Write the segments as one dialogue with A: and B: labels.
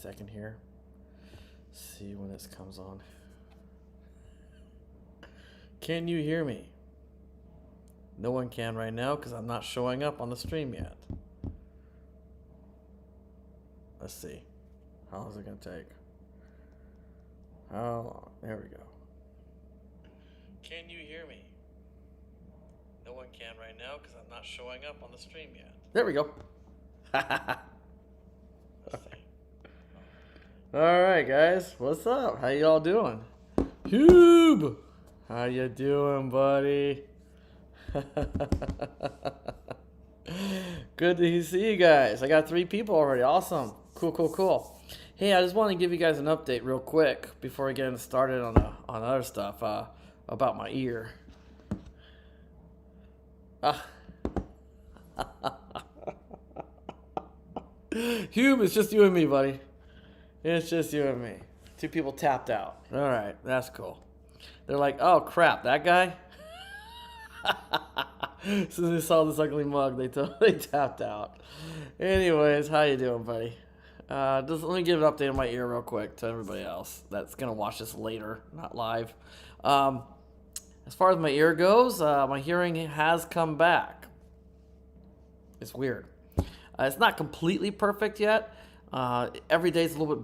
A: second here. See when this comes on. Can you hear me? No one can right now because I'm not showing up on the stream yet. Let's see. How long is it going to take? How long? There we go. Can you hear me? No one can right now because I'm not showing up on the stream yet. There we go. Let's see. All right, guys. What's up? How y'all doing? Hube! How you doing, buddy? Good to see you guys. I got 3 people already. Awesome. Cool. Hey, I just want to give you guys an update real quick before we get started on other stuff about my ear. Hube, it's just you and me, buddy. It's just you and me. 2 people tapped out. All right, that's cool. They're like, oh crap, that guy? As soon as they saw this ugly mug, they tapped out. Anyways, how you doing, buddy? Just let me give an update on my ear real quick to everybody else that's gonna watch this later, not live. As far as my ear goes, my hearing has come back. It's weird. It's not completely perfect yet. Every day is a little bit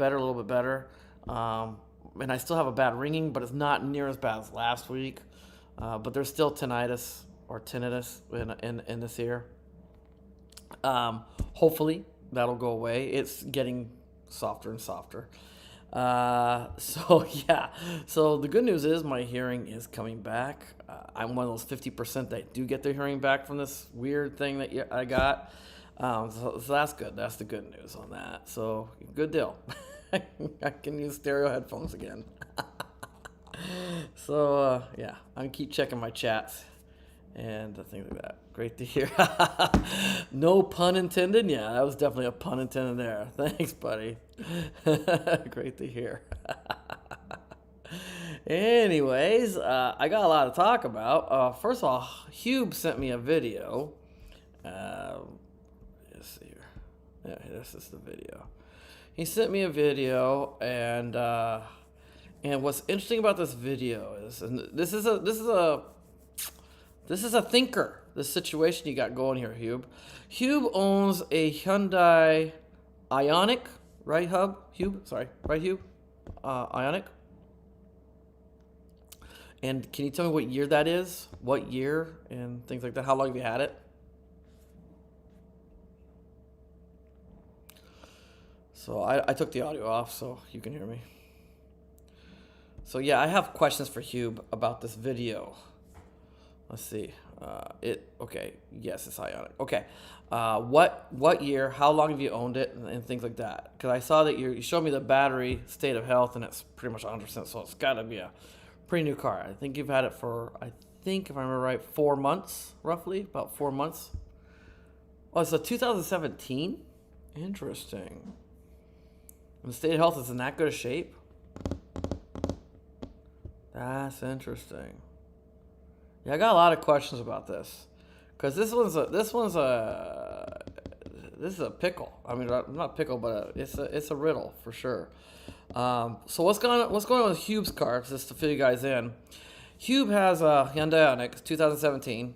A: better. And I still have a bad ringing, but it's not near as bad as last week. But there's still tinnitus in this ear. Hopefully that'll go away. It's getting softer and softer. So the good news is my hearing is coming back. I'm one of those 50% that do get their hearing back from this weird thing that I got. So that's good. That's the good news on that. So good deal. I can use stereo headphones again. So yeah, I'm gonna keep checking my chats and things like that. Great to hear. No pun intended. Yeah, that was definitely a pun intended there. Thanks, buddy. Great to hear. Anyways, I got a lot to talk about. First of all, Hube sent me a video. Let's see here. Yeah, this is the video. He sent me a video, and what's interesting about this video is, and this is a thinker. This situation you got going here, Hube. Hube owns a Hyundai Ioniq, right, Hube? Sorry, right, Hube? Ioniq. And can you tell me what year that is? What year and things like that? How long have you had it? So I took the audio off so you can hear me. So yeah, I have questions for Hube about this video. Let's see. Okay. Yes, it's Ioniq. Okay. What year? How long have you owned it? And things like that. Because I saw that you showed me the battery state of health, and it's pretty much 100%. So it's got to be a pretty new car. I think you've had it for, if I remember right, 4 months, roughly. About 4 months. Oh, it's a 2017? Interesting. And the state of health is in that good a shape? That's interesting. Yeah, I got a lot of questions about this, because this is a pickle. I mean, not pickle, but it's a riddle for sure. So what's going on with Hube's car? Just to fill you guys in, Hube has a Hyundai Ioniq 2017,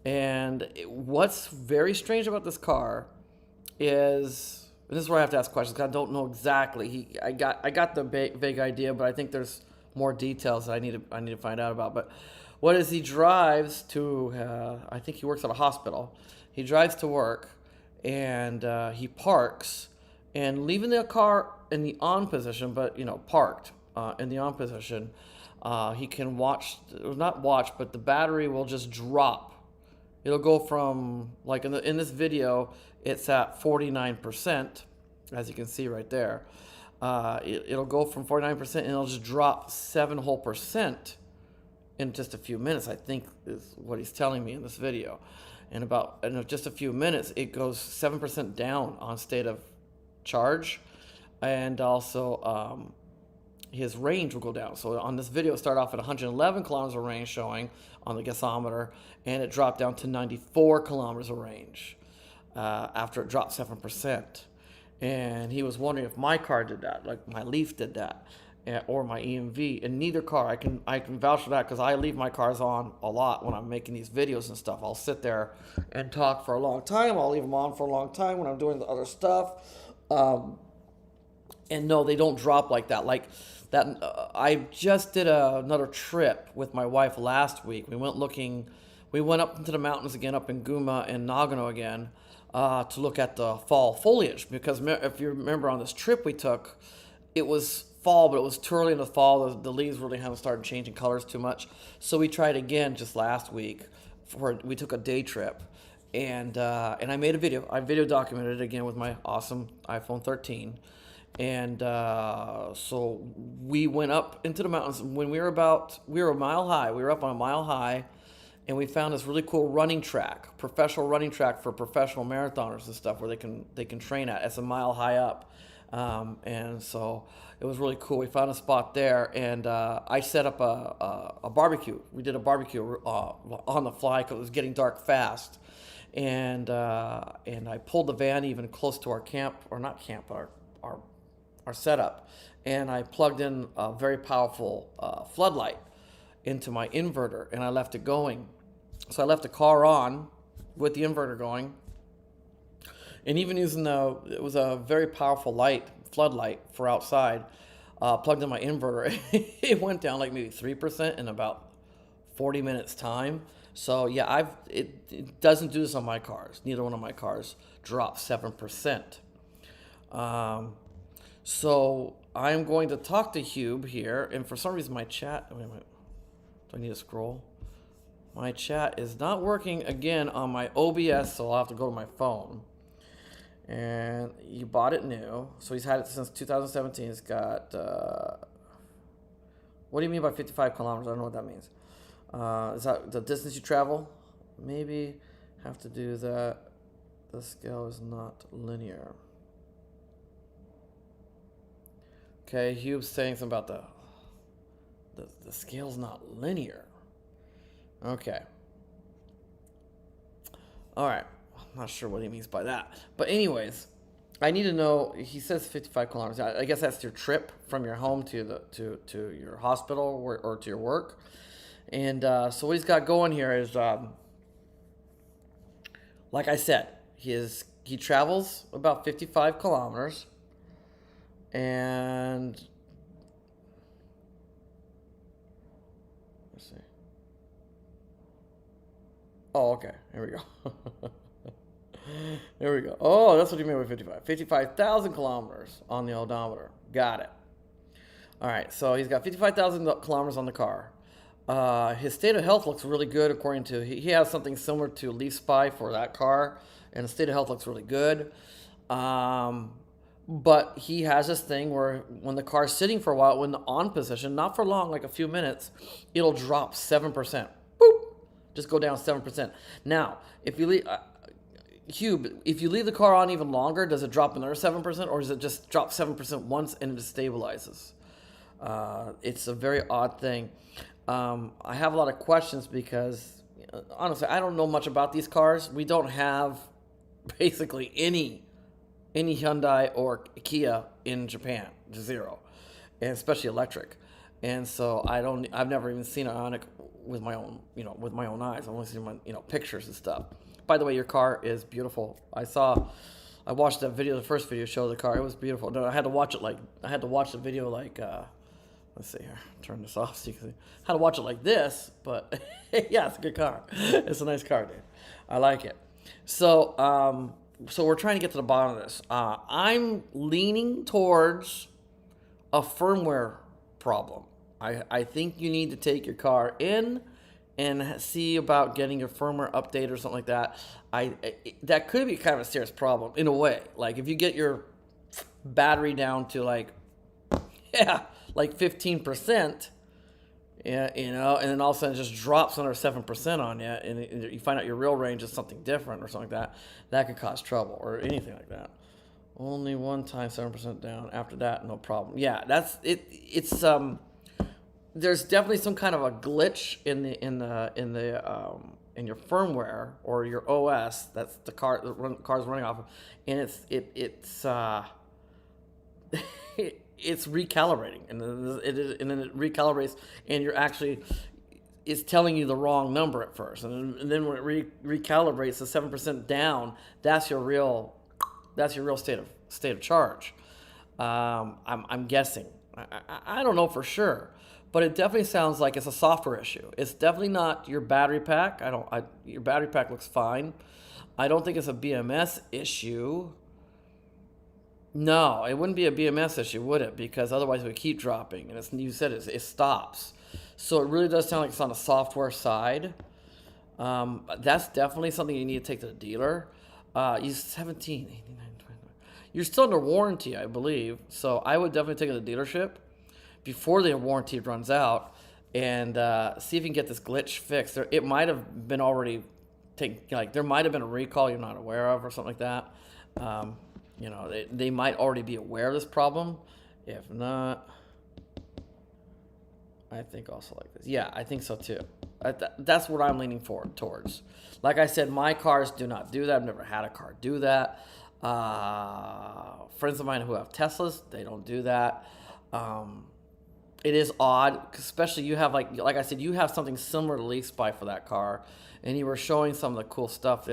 A: and what's very strange about this car is. And this is where I have to ask questions, because I don't know exactly. I got the vague idea, but I think there's more details that I need to find out about. But what is, he drives to? I think he works at a hospital. He drives to work, and he parks, and leaving the car in the on position, but parked in the on position. He can not watch, but the battery will just drop. It'll go from, like in this video, it's at 49%, as you can see right there. It'll go from 49% and it'll just drop 7 whole percent in just a few minutes, I think is what he's telling me in this video. And in just a few minutes, it goes 7% down on state of charge. And also his range will go down. So on this video, it started off at 111 kilometers of range showing on the gasometer, and it dropped down to 94 kilometers of range after it dropped 7%. and he was wondering if my car did that, like my Leaf did that, or my EMV. And neither car, I can vouch for that because I leave my cars on a lot when I'm making these videos and stuff. I'll sit there and talk for a long time. I'll leave them on for a long time when I'm doing the other stuff. And no, they don't drop like that. Like that, I just did another trip with my wife last week. We went up into the mountains again, up in Guma and Nagano again, to look at the fall foliage. Because if you remember on this trip we took, it was fall, but it was too early in the fall. The leaves really haven't started changing colors too much. So we tried again just last week. We took a day trip, and I made a video. I video documented it again with my awesome iPhone 13. And so we went up into the mountains. When we were a mile high. We were up on a mile high, and we found this really cool running track, professional running track for professional marathoners and stuff, where they can train at. It's a mile high up, and so it was really cool. We found a spot there, and I set up a barbecue. We did a barbecue on the fly because it was getting dark fast, and I pulled the van even close to our camp, or not camp, our setup, and I plugged in a very powerful floodlight into my inverter, and I left it going. So I left the car on with the inverter going, and even using it was a very powerful floodlight for outside, plugged in my inverter. It went down like maybe 3% in about 40 minutes time. So yeah, it doesn't do this on my cars. Neither one of my cars dropped 7%. So I'm going to talk to Hube here, and for some reason my chat, wait a minute, do I need to scroll? My chat is not working again on my OBS, so I'll have to go to my phone. And you bought it new, so he's had it since 2017. It's got, what do you mean by 55 kilometers? I don't know what that means. Is that the distance you travel? Maybe have to do that. The scale is not linear. Okay, Hube's saying something about the scale's not linear. Okay. All right. I'm not sure what he means by that. But anyways, I need to know, he says 55 kilometers. I guess that's your trip from your home to your hospital or to your work. And so what he's got going here is, like I said, he travels about 55 kilometers. And let's see. Oh, okay. Here we go. There we go. Oh, that's what you mean by 55. 55,000 kilometers on the odometer. Got it. All right. So he's got 55,000 kilometers on the car. His state of health looks really good, according to, he has something similar to Leaf Spy for that car, and the state of health looks really good. But he has this thing where when the car's sitting for a while, when the on position, not for long, like a few minutes, it'll drop 7%. Boop! Just go down 7%. Now, if you leave, Hube, if you leave the car on even longer, does it drop another 7%, or does it just drop 7% once and it stabilizes? It's a very odd thing. I have a lot of questions because, honestly, I don't know much about these cars. We don't have basically any Hyundai or Kia in Japan, zero, and especially electric. And so I've never even seen an Ioniq with my own eyes. I've only seen pictures and stuff. By the way, your car is beautiful. I watched that video, the first video showed the car. It was beautiful. No, I had to watch the video like, let's see here, turn this off so you can see. I had to watch it like this, but yeah, it's a good car. It's a nice car, dude. I like it. So, so we're trying to get to the bottom of this. I'm leaning towards a firmware problem. I think you need to take your car in and see about getting your firmware update or something like that. That could be kind of a serious problem in a way. Like if you get your battery down to like 15%, yeah, and then all of a sudden it just drops under 7% on you, and you find out your real range is something different or something like that. That could cause trouble or anything like that. Only one time 7% down. After that, no problem. Yeah, that's it. It's there's definitely some kind of a glitch in the and your firmware or your OS, that's the car's running off of, and it's recalibrating, and then it recalibrates, and you're actually, it's telling you the wrong number at first, and then when it recalibrates to 7% down, that's your real state of charge. I'm guessing. I don't know for sure, but it definitely sounds like it's a software issue. It's definitely not your battery pack. Your battery pack looks fine. I don't think it's a BMS issue. No, it wouldn't be a BMS issue, would it? Because otherwise it would keep dropping, and you said it stops. So it really does sound like it's on the software side. That's definitely something you need to take to the dealer. You 17, 89, 29. You're still under warranty, I believe. So I would definitely take it to the dealership before the warranty runs out, and see if you can get this glitch fixed. It might have been already taken, like there might have been a recall you're not aware of or something like that. They might already be aware of this problem. If not, I think also like this. Yeah, I think so too. That's what I'm leaning forward towards. Like I said, my cars do not do that. I've never had a car do that. Friends of mine who have Teslas, they don't do that. It is odd, especially you have like I said, you have something similar to Leaf Spy for that car, and you were showing some of the cool stuff.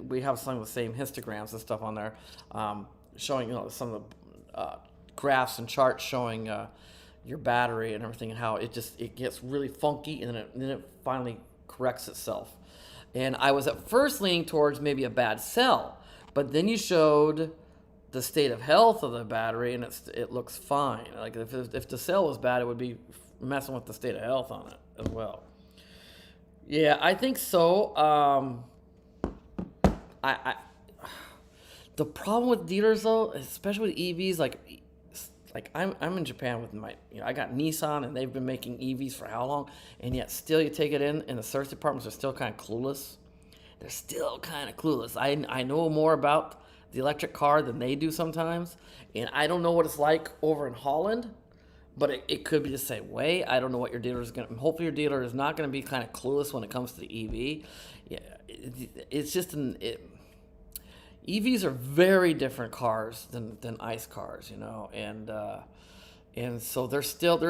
A: We have some of the same histograms and stuff on there, showing some of the graphs and charts showing your battery and everything, and how it gets really funky, and then it finally corrects itself. And I was at first leaning towards maybe a bad cell, but then you showed the state of health of the battery, and it looks fine. Like if the cell was bad, it would be messing with the state of health on it as well. Yeah, I think so. The problem with dealers though, especially with EVs, like I'm in Japan with I got Nissan, and they've been making EVs for how long, and yet still you take it in, and the service departments are still kind of clueless. They're still kind of clueless. I know more about the electric car than they do sometimes, and I don't know what it's like over in Holland, but it could be the same way. I don't know what your dealer is going to, hopefully your dealer is not going to be kind of clueless when it comes to the EV. Yeah, it's just EVs are very different cars than ICE cars, and so there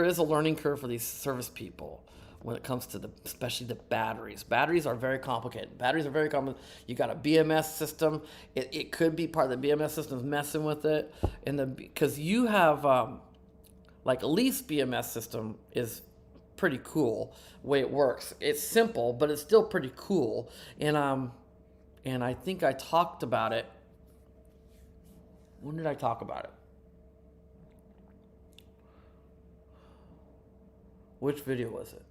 A: is a learning curve for these service people when it comes to especially the batteries. Batteries are very complicated. You got a BMS system. It could be part of the BMS system messing with it, because you have like a lease BMS system is pretty cool the way it works. It's simple, but it's still pretty cool. And I think I talked about it. When did I talk about it? Which video was it?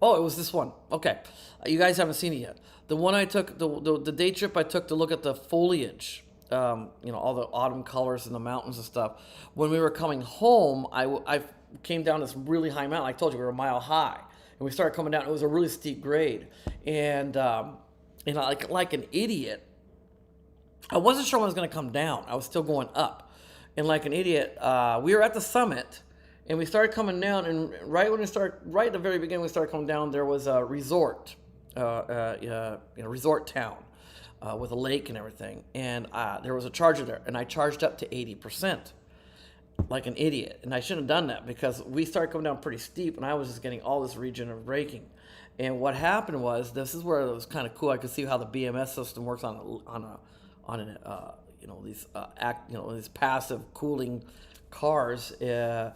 A: Oh, it was this one. Okay. You guys haven't seen it yet. The one I took, the day trip I took to look at the foliage, all the autumn colors in the mountains and stuff. When we were coming home, I came down this really high mountain. I told you we were a mile high. And we started coming down. It was a really steep grade. And like an idiot, I wasn't sure when I was going to come down. I was still going up. And like an idiot, we were at the summit. And we started coming down, and right at the very beginning, we started coming down. There was a resort, resort town, with a lake and everything. And there was a charger there, and I charged up to 80%, like an idiot. And I shouldn't have done that, because we started coming down pretty steep, and I was just getting all this regenerative braking. And what happened was, this is where it was kind of cool. I could see how the BMS system works these passive cooling cars. I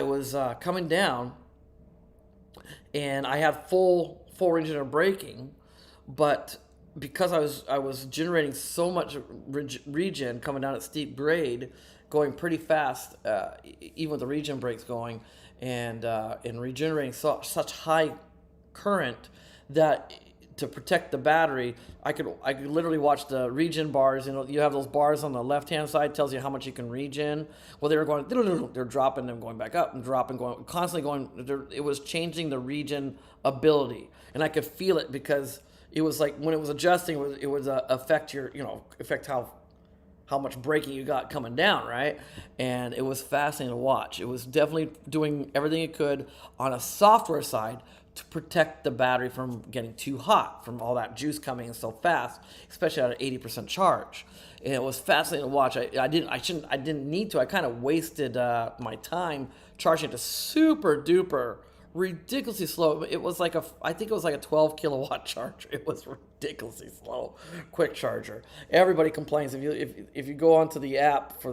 A: was coming down, and I had full engine of braking, but because I was generating so much regen coming down at steep grade, going pretty fast, even with the regen brakes going, and regenerating such high current that to protect the battery, I could literally watch the regen bars. You have those bars on the left hand side, tells you how much you can regen. Well, they were going, they're dropping and going back up and dropping, going constantly going. It was changing the regen ability, and I could feel it, because it was like when it was adjusting, it would affect how much braking you got coming down, right? And it was fascinating to watch. It was definitely doing everything it could on a software side to protect the battery from getting too hot from all that juice coming in so fast, especially at an 80% charge. And it was fascinating to watch. I didn't need to. I kind of wasted my time charging it to super duper ridiculously slow. It was like I think it was like a 12 kilowatt charger. It was ridiculously slow, quick charger. Everybody complains if you go onto the app for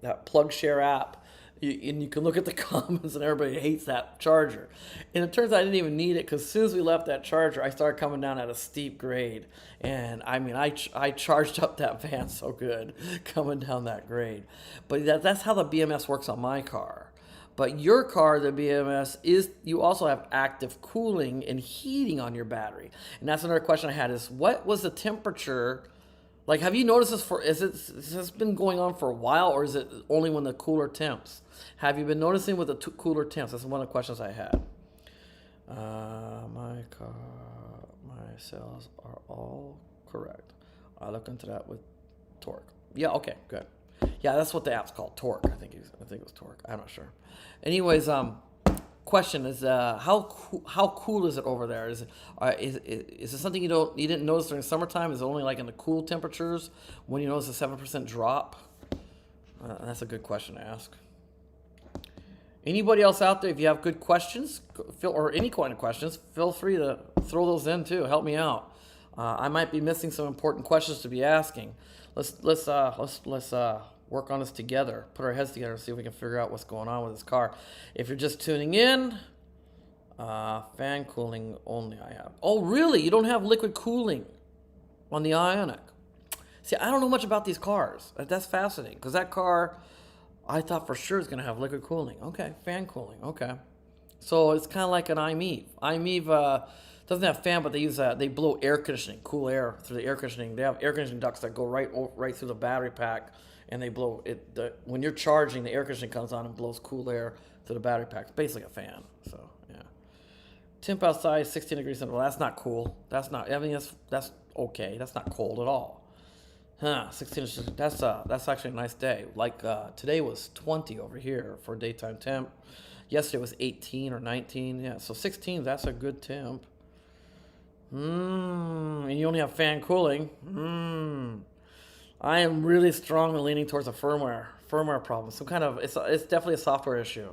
A: that PlugShare app. And you can look at the comments, and everybody hates that charger. And it turns out I didn't even need it, because as soon as we left that charger, I started coming down at a steep grade. And I mean, I charged up that van so good coming down that grade. But that's how the BMS works on my car. But your car, the BMS, you also have active cooling and heating on your battery. And that's another question I had is, what was the temperature? Like, have you noticed this has this been going on for a while, or is it only when the cooler temps? Have you been noticing with the cooler temps? That's one of the questions I had. My cells are all correct. I'll look into that with Torque. Yeah, okay, good. Yeah, that's what the app's called, Torque. I think it was Torque. I'm not sure. Anyways, question is how cool is it over there? Is it something you didn't notice during summertime? Is it only like in the cool temperatures when you notice a 7% drop? That's a good question to ask. Anybody else out there, if you have good questions, or any kind of questions, feel free to throw those in too. Help me out. I might be missing some important questions to be asking. Let's work on this together. Put our heads together and see if we can figure out what's going on with this car. If you're just tuning in, fan cooling only I have. Oh, really? You don't have liquid cooling on the Ioniq? See, I don't know much about these cars. That's fascinating, because that car, I thought for sure is going to have liquid cooling. Okay, fan cooling. Okay. So it's kind of like an iMeave. iMeave doesn't have fan, but they blow air conditioning, cool air through the air conditioning. They have air conditioning ducts that go right through the battery pack, and they blow it. When you're charging, the air conditioning comes on and blows cool air through the battery pack. It's basically a fan. So yeah. Temp outside 16 degrees. Well, that's not cool. That's not. I mean, that's okay. That's not cold at all. Huh, 16 inches. That's actually a nice day. Like today was 20 over here for daytime temp. Yesterday was 18 or 19. Yeah, so 16, that's a good temp. And you only have fan cooling. I am really strongly leaning towards a firmware problem. Some kind of, it's definitely a software issue.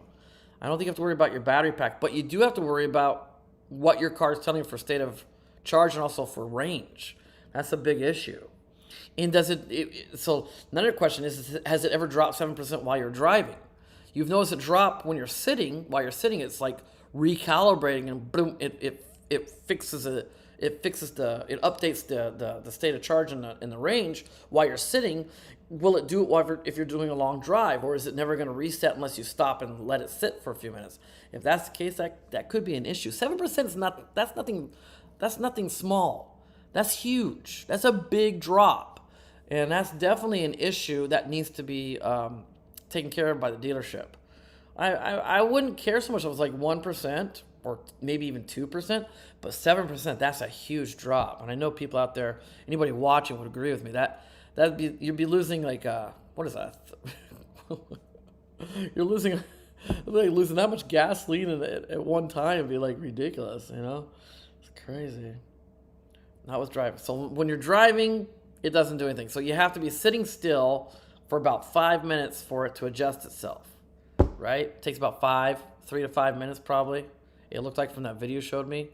A: I don't think you have to worry about your battery pack, but you do have to worry about what your car is telling you for state of charge and also for range. That's a big issue. And so another question is, has it ever dropped 7% while you're driving? You've noticed it drop when you're sitting. While you're sitting, it's like recalibrating, and boom, it fixes it. It updates the state of charge in the range while you're sitting. Will it do it if you're doing a long drive, or is it never going to reset unless you stop and let it sit for a few minutes? If that's the case, that could be an issue. 7% is not. That's nothing small. That's huge. That's a big drop. And that's definitely an issue that needs to be taken care of by the dealership. I wouldn't care so much if it was like 1% or maybe even 2%, but 7%, that's a huge drop. And I know people out there, anybody watching would agree with me. You'd be losing like, what is that? You're losing that much gasoline at one time. It'd be like ridiculous, you know? It's crazy. Not with driving. So when you're driving, it doesn't do anything. So you have to be sitting still for about 5 minutes for it to adjust itself, right? It takes about 3 to 5 minutes probably. It looked like from that video you showed me.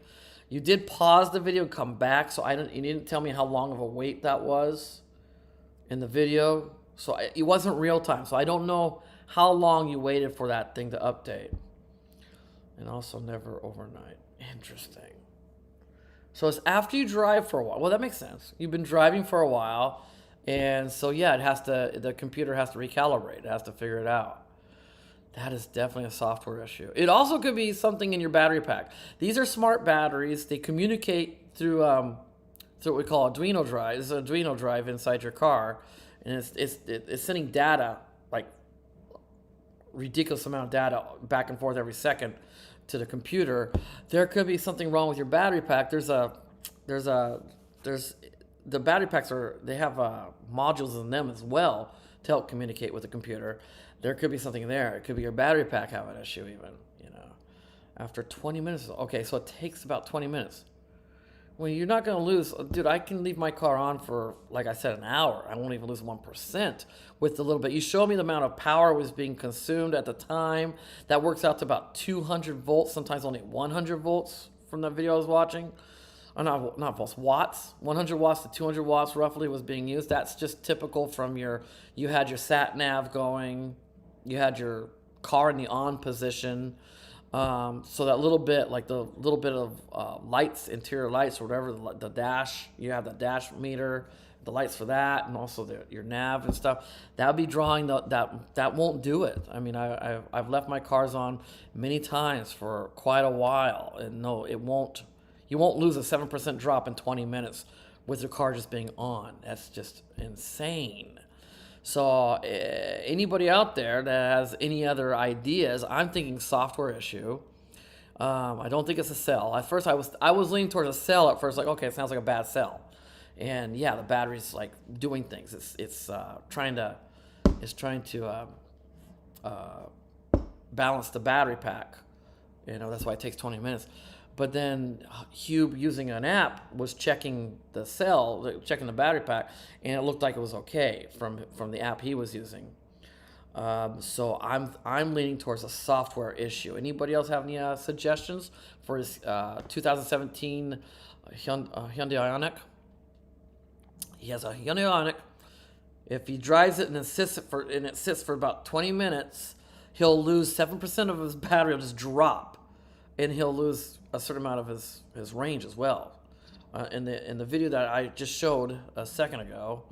A: You did pause the video and come back, so you didn't tell me how long of a wait that was in the video. So it wasn't real time, so I don't know how long you waited for that thing to update. And also never overnight. Interesting. So it's after you drive for a while. Well, that makes sense. You've been driving for a while, and so yeah, the computer has to recalibrate. It has to figure it out. That is definitely a software issue. It also could be something in your battery pack. These are smart batteries. They communicate through what we call Arduino drive. It's an Arduino drive inside your car, and it's sending data, like ridiculous amount of data back and forth every second to the computer. There could be something wrong with your battery pack. The battery packs they have modules in them as well to help communicate with the computer. There could be something there. It could be your battery pack having an issue even, you know. after 20 minutes. Okay, so it takes about 20 minutes. Well, you're not going to lose. Dude, I can leave my car on for, like I said, an hour. I won't even lose 1% with a little bit. You showed me the amount of power was being consumed at the time. That works out to about 200 volts, sometimes only 100 volts from the video I was watching. Or not volts, watts. 100 watts to 200 watts roughly was being used. That's just typical from you had your sat nav going, you had your car in the on position. So that little bit, like the little bit of lights, interior lights or whatever, the dash, you have the dash meter, the lights for that, and also your nav and stuff. That would be drawing that won't do it. I mean, I've left my cars on many times for quite a while, and no, it won't. You won't lose a 7% drop in 20 minutes with your car just being on. That's just insane. So anybody out there that has any other ideas, I'm thinking software issue. I don't think it's a cell. At first, I was leaning towards a cell at first. Like, okay, it sounds like a bad cell, and yeah, the battery's like doing things. It's trying to balance the battery pack. That's why it takes 20 minutes. But then Hube, using an app, was checking the cell, checking the battery pack, and it looked like it was okay from the app he was using. So I'm leaning towards a software issue. Anybody else have any suggestions for his 2017 Hyundai Ioniq? He has a Hyundai Ioniq. If he drives it and it sits for about 20 minutes, he'll lose 7% of his battery. Will just drop, and he'll lose a certain amount of his range as well. In the video that I just showed a second ago,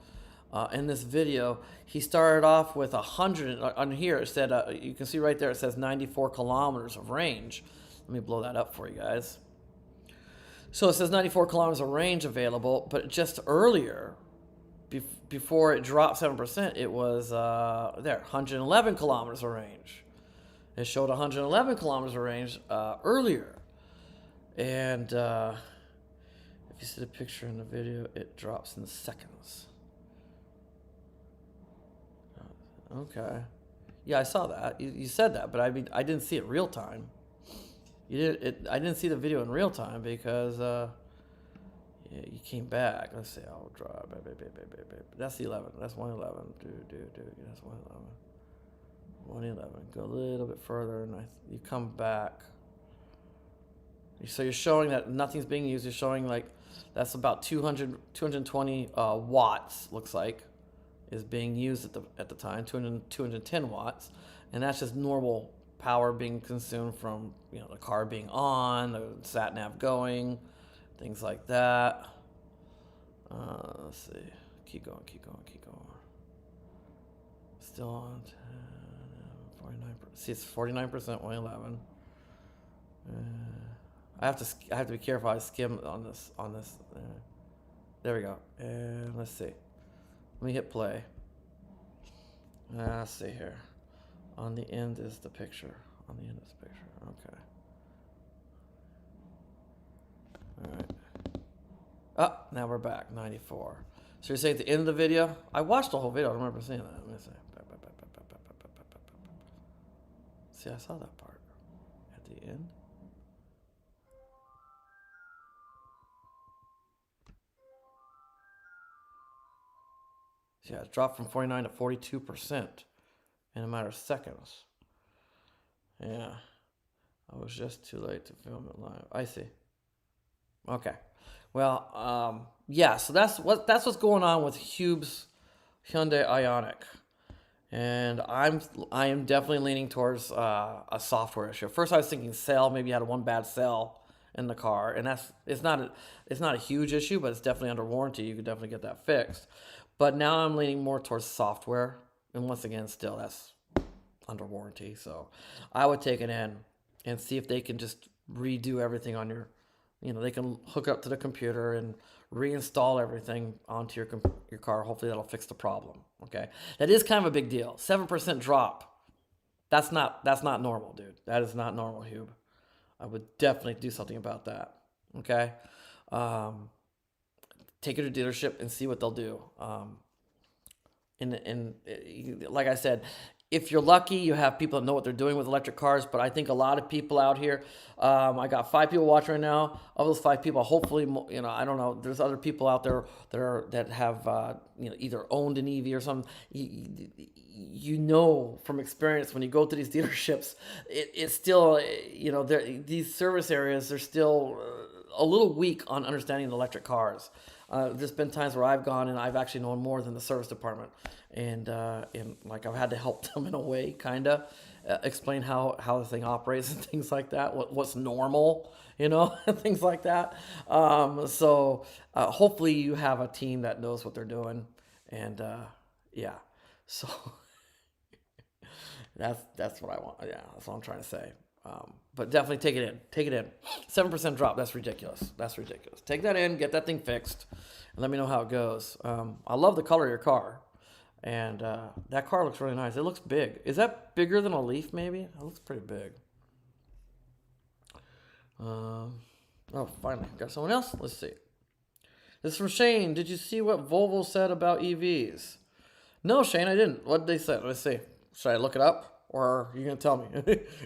A: in this video, he started off with 100. On here it said, you can see right there, it says 94 kilometers of range. Let me blow that up for you guys. So it says 94 kilometers of range available, but just earlier, before it dropped 7%, it was 111 kilometers of range. It showed 111 kilometers of range earlier. And if you see the picture in the video, it drops in seconds. Okay. Yeah, I saw that. You said that, but I didn't see it real time. I didn't see the video in real time because you came back. Let's see. I'll draw. That's the 11. That's 111. That's 111. 111. Go a little bit further, and you come back. So you're showing that nothing's being used. You're showing like that's about 220 watts, looks like, is being used at the time, 210 watts. And that's just normal power being consumed from the car being on, the sat nav going, things like that. Let's see. Keep going. Still on 49%. See, it's 49%, 111. I have to be careful. I skim on this. There we go. And let's see. Let me hit play. Let's see here. On the end is the picture. Okay. All right. Oh, now we're back. 94. So you're saying at the end of the video? I watched the whole video. I don't remember seeing that. Let me see. See, I saw that part at the end. Yeah, it dropped from 49 to 42% in a matter of seconds. Yeah, I was just too late to film it live. I see. Okay, well, yeah. So that's what's going on with Hube's Hyundai Ioniq, and I am definitely leaning towards a software issue. First, I was thinking cell. Maybe you had one bad cell in the car, and it's not a huge issue, but it's definitely under warranty. You could definitely get that fixed. But now I'm leaning more towards software, and once again, still that's under warranty. So I would take it in and see if they can just redo everything on your, they can hook up to the computer and reinstall everything onto your car. Hopefully that'll fix the problem. Okay, that is kind of a big deal. 7% drop. That's not normal, dude. That is not normal, Hube. I would definitely do something about that. Okay. Take it to dealership and see what they'll do. And like I said, if you're lucky, you have people that know what they're doing with electric cars. But I think a lot of people out here, I got 5 people watching right now. Of those 5 people, hopefully, I don't know. There's other people out there that have, either owned an EV or something. From experience, when you go to these dealerships, it's still, these service areas are still a little weak on understanding the electric cars. There's been times where I've gone and I've actually known more than the service department, and like I've had to help them in a way, kind of explain how the thing operates and things like that. What's normal, things like that. So hopefully you have a team that knows what they're doing, and yeah. So that's what I want. Yeah, that's what I'm trying to say. But definitely take it in. 7% drop. That's ridiculous. Take that in, get that thing fixed, and let me know how it goes. I love the color of your car, and that car looks really nice. It looks big. Is that bigger than a Leaf? Maybe it looks pretty big. Oh, finally got someone else. Let's see. This is from Shane. Did you see what Volvo said about EVs? No, Shane, I didn't. What did they say? Let's see. Should I look it up, or are you gonna tell me?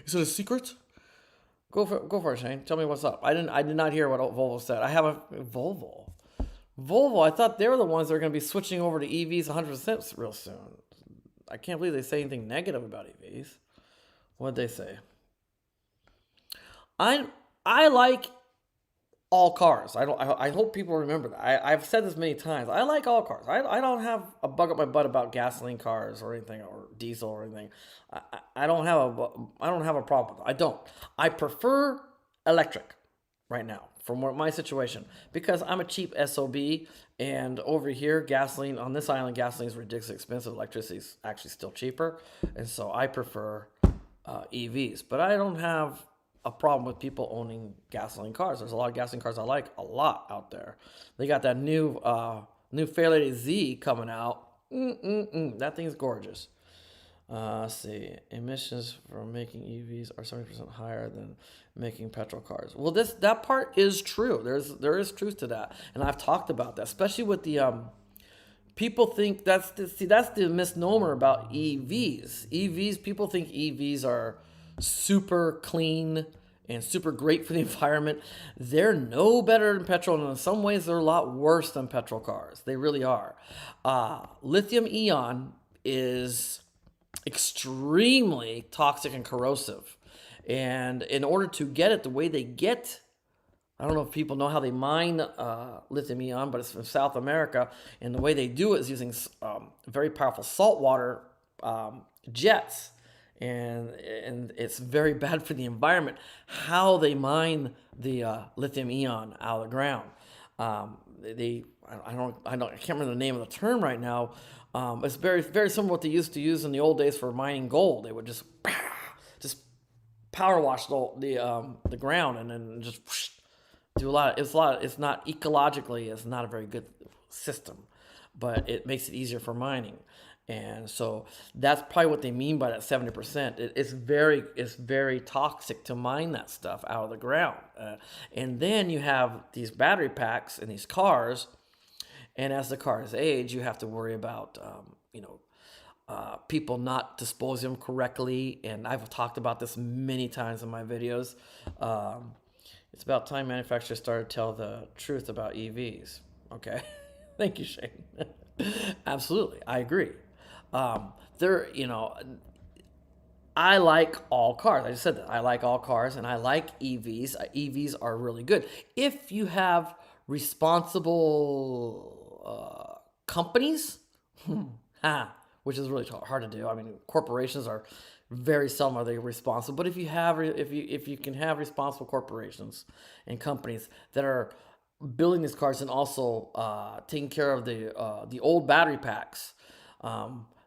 A: Is it a secret? Go for it, Shane. Tell me what's up. I did not hear what Volvo said. I have a Volvo. I thought they were the ones that are going to be switching over to EVs 100% real soon. I can't believe they say anything negative about EVs. What did they say? I like all cars. I hope people remember that. I've said this many times. I like all cars. I don't have a bug up my butt about gasoline cars or anything, or diesel or anything. I don't have a problem with it. I don't. I prefer electric right now from my situation, because I'm a cheap SOB, and over here gasoline on this island, gasoline is ridiculously expensive. Electricity is actually still cheaper, and so I prefer EVs. But I don't have a problem with people owning gasoline cars. There's a lot of gasoline cars I like a lot out there. They got that new Fairlady Z coming out. That thing's gorgeous. Let's see. Emissions from making EVs are 70% higher than making petrol cars. Well, that part is true. There is truth to that, and I've talked about that, especially with the people think that's the misnomer about EVs. People think EVs are super clean and super great for the environment. They're no better than petrol, and in some ways they're a lot worse than petrol cars. They really are. Lithium ion is extremely toxic and corrosive, and in order to get it the way they get, I don't know if people know how they mine lithium ion, but it's from South America, and the way they do it is using very powerful saltwater jets, and it's very bad for the environment how they mine the lithium ion out of the ground. I can't remember the name of the term right now. It's very, very similar to what they used to use in the old days for mining gold. They would just power wash the ground, and then just do a lot. It's not ecologically. It's not a very good system, but it makes it easier for mining. And so that's probably what they mean by that 70%. It's very toxic to mine that stuff out of the ground. And then you have these battery packs in these cars, and as the cars age, you have to worry about people not disposing them correctly. And I've talked about this many times in my videos. It's about time manufacturers started to tell the truth about EVs. Okay, thank you, Shane. Absolutely, I agree. I like all cars. I just said that. I like all cars, and I like EVs. EVs are really good if you have responsible companies, which is really hard to do. I mean, corporations are very seldom are they responsible. But if you can have responsible corporations and companies that are building these cars and also taking care of the old battery packs.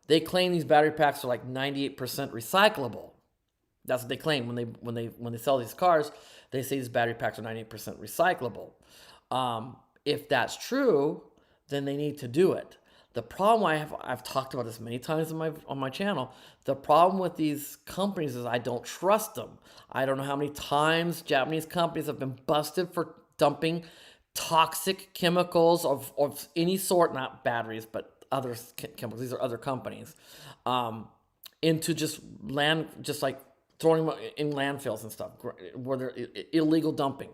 A: They claim these battery packs are like 98% recyclable. That's what they claim when they sell these cars. They say these battery packs are 98% recyclable. If that's true, then they need to do it. The problem I've talked about this many times on my channel. The problem with these companies is I don't trust them. I don't know how many times Japanese companies have been busted for dumping toxic chemicals of any sort, not batteries, but other chemicals. These are other companies into just land, just like throwing them in landfills and stuff, where they're illegal dumping.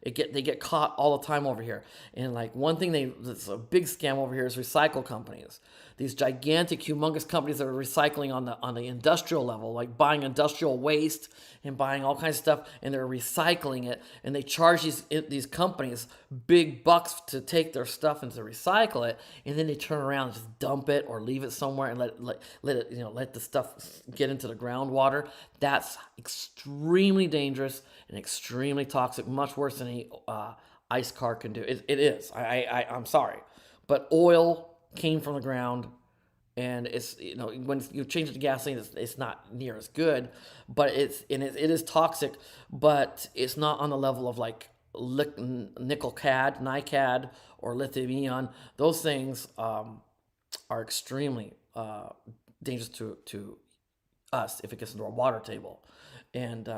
A: They get caught all the time over here. And like one thing that's a big scam over here is recycle companies. These gigantic, humongous companies that are recycling on the industrial level, like buying industrial waste and buying all kinds of stuff, and they're recycling it, and they charge these companies big bucks to take their stuff and to recycle it, and then they turn around and just dump it or leave it somewhere and let it let the stuff get into the groundwater. That's extremely dangerous and extremely toxic, much worse than any ice car can do. It is. I'm sorry, but oil came from the ground, and it's when you change it to gasoline, it's not near as good, but it is toxic, but it's not on the level of like nickel cad, NiCad, or lithium ion. Those things are extremely dangerous to us if it gets into our water table, and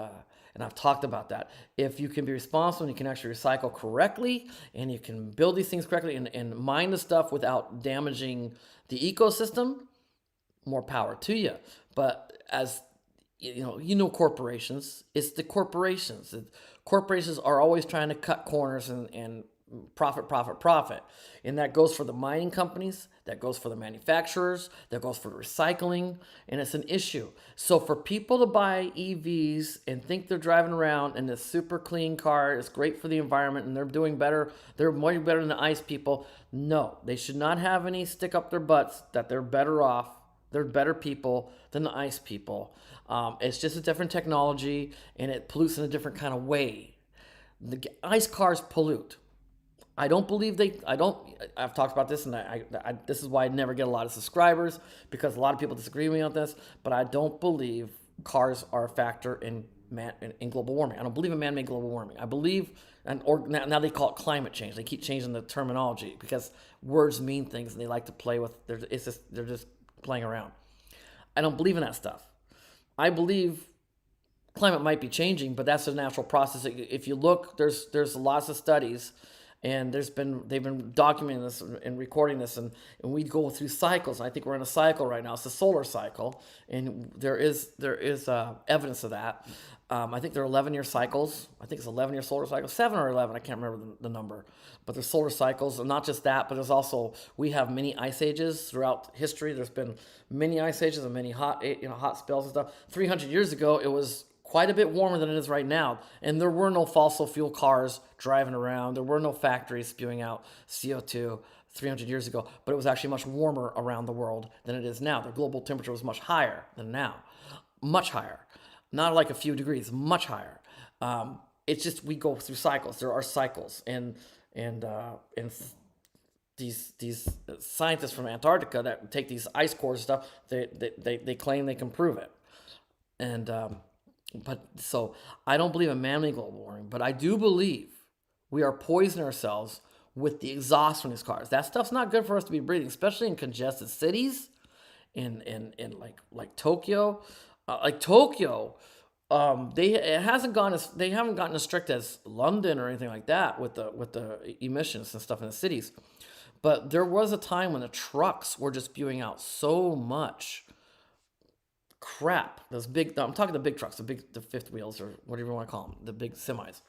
A: I've talked about that. If you can be responsible and you can actually recycle correctly, and you can build these things correctly and mine the stuff without damaging the ecosystem, more power to you. But as corporations, it's the corporations. Corporations are always trying to cut corners and profit, profit, profit. And that goes for the mining companies, that goes for the manufacturers, that goes for the recycling, and it's an issue. So for people to buy EVs and think they're driving around in this super clean car, it's great for the environment, and they're doing better, they're way better than the ICE people. No, they should not have any stick up their butts that they're better off. They're better people than the ICE people. It's just a different technology, and it pollutes in a different kind of way. The ICE cars pollute. I don't believe I've talked about this, and this is why I never get a lot of subscribers, because a lot of people disagree with me on this, but I don't believe cars are a factor in global warming. I don't believe in man-made global warming. I believe, now they call it climate change. They keep changing the terminology because words mean things, and they like to play with, they're just playing around. I don't believe in that stuff. I believe climate might be changing, but that's a natural process. If you look, there's lots of studies, and they've been documenting this and recording this, and we go through cycles. I think we're in a cycle right now. It's a solar cycle, and there is evidence of that. I think they're 11-year cycles. I think it's 11-year solar cycle, 7 or 11. I can't remember the number, but there's solar cycles, and not just that, but there's also, we have many ice ages throughout history. There's been many ice ages and many hot spells and stuff. 300 years ago, it was quite a bit warmer than it is right now, and there were no fossil fuel cars driving around. There were no factories spewing out CO2 300 years ago, but it was actually much warmer around the world than it is now. The global temperature was much higher than now, much higher, not like a few degrees, much higher. It's just, we go through cycles. There are cycles, and these scientists from Antarctica that take these ice cores and stuff, they claim they can prove it, and but so I don't believe in man-made global warming, but I do believe we are poisoning ourselves with the exhaust from these cars. That stuff's not good for us to be breathing, especially in congested cities, in like Tokyo, they haven't gotten as strict as London or anything like that with the emissions and stuff in the cities. But there was a time when the trucks were just spewing out so much crap. Those big, I'm talking the big trucks, the fifth wheels, or whatever you want to call them, the big semis.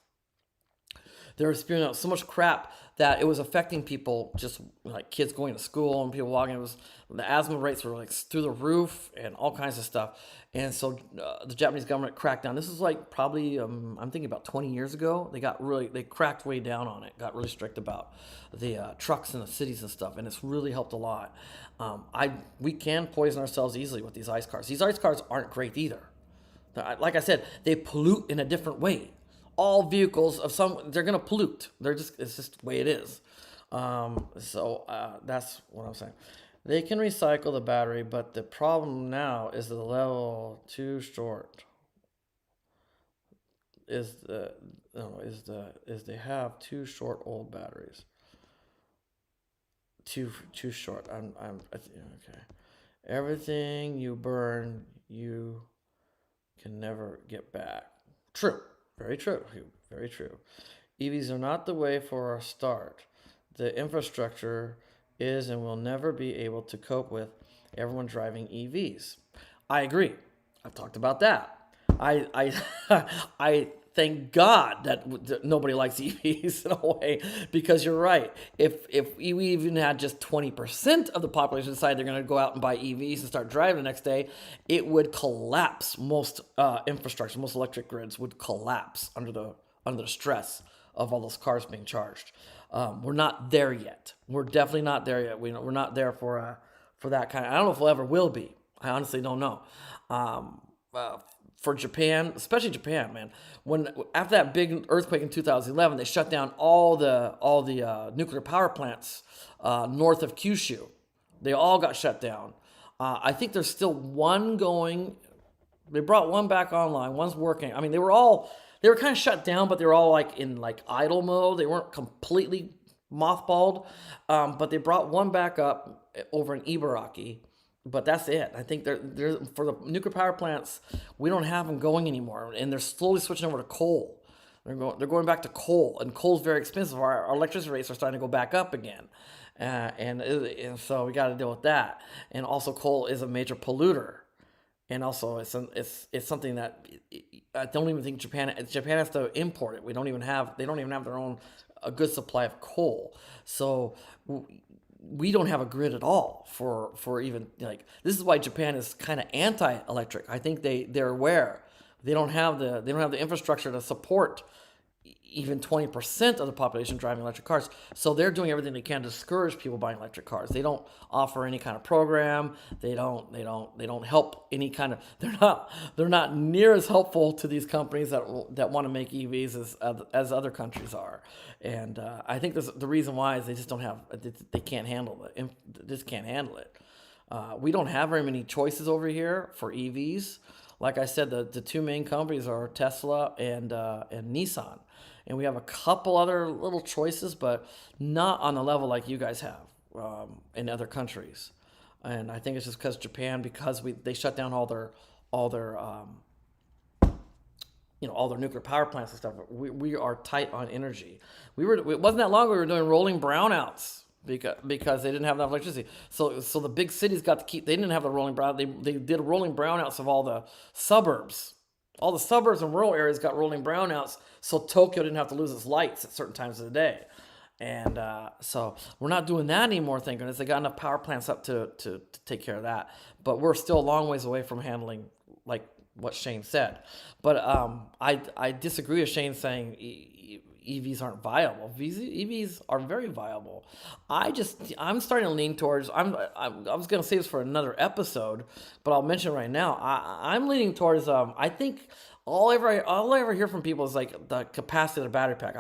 A: They were spewing out so much crap that it was affecting people, just like kids going to school and people walking. It was, the asthma rates were like through the roof and all kinds of stuff. And so the Japanese government cracked down. This is like probably, I'm thinking about 20 years ago. They cracked way down on it, got really strict about the trucks in the cities and stuff. And it's really helped a lot. We can poison ourselves easily with these ice cars. These ice cars aren't great either. Like I said, they pollute in a different way. All vehicles they're going to pollute. It's just the way it is. So that's what I'm saying. They can recycle the battery, but the problem now is the level too short. They have too short old batteries. Too short. Okay. Everything you burn, you can never get back. True. Very true. Very true. EVs are not the way for our start. The infrastructure is and will never be able to cope with everyone driving EVs. I agree. I've talked about that. I thank God that nobody likes EVs in a way, because you're right. If we even had just 20% of the population decide they're going to go out and buy EVs and start driving the next day, it would collapse. Most infrastructure, most electric grids would collapse under the stress of all those cars being charged. We're not there yet. We're definitely not there yet. We're not there for that kind of. I don't know if we'll ever will be. I honestly don't know. For Japan, especially Japan, man. When after that big earthquake in 2011, they shut down all the nuclear power plants north of Kyushu. They all got shut down. I think there's still one going. They brought one back online. One's working. I mean, they were kind of shut down, but they were all like in like idle mode. They weren't completely mothballed, but they brought one back up over in Ibaraki. But that's it. I think they're for the nuclear power plants, we don't have them going anymore, and they're slowly switching over to coal. They're going back to coal, and coal's very expensive. Our electricity rates are starting to go back up again, and so we got to deal with that. And also, coal is a major polluter, and also it's something that I don't even think Japan has to import it. They don't even have their own a good supply of coal. So we don't have a grid at all for even like this is why Japan is kind of anti-electric. I think they're aware they don't have the infrastructure to support even 20% of the population driving electric cars. So they're doing everything they can to discourage people buying electric cars. They don't offer any kind of program. They don't help any kind of. They're not near as helpful to these companies that want to make EVs as other countries are. And I think the reason why is they just don't have. They can't handle it. They just can't handle it. We don't have very many choices over here for EVs. Like I said, the two main companies are Tesla and Nissan. And we have a couple other little choices, but not on the level like you guys have in other countries. And I think it's just because Japan, because they shut down all their all their nuclear power plants and stuff. We are tight on energy. It wasn't that long ago we were doing rolling brownouts because they didn't have enough electricity. So the big cities got to keep. They didn't have the rolling brown. They did rolling brownouts of all the suburbs. All the suburbs and rural areas got rolling brownouts, so Tokyo didn't have to lose its lights at certain times of the day. And so we're not doing that anymore, thank goodness. They got enough power plants up to take care of that. But we're still a long ways away from handling like what Shane said. But I disagree with Shane saying EVs aren't viable. EVs are very viable. I'm starting to lean towards. I was going to say this for another episode, but I'll mention right now. I'm leaning towards. I think all I ever hear from people is like the capacity of the battery pack.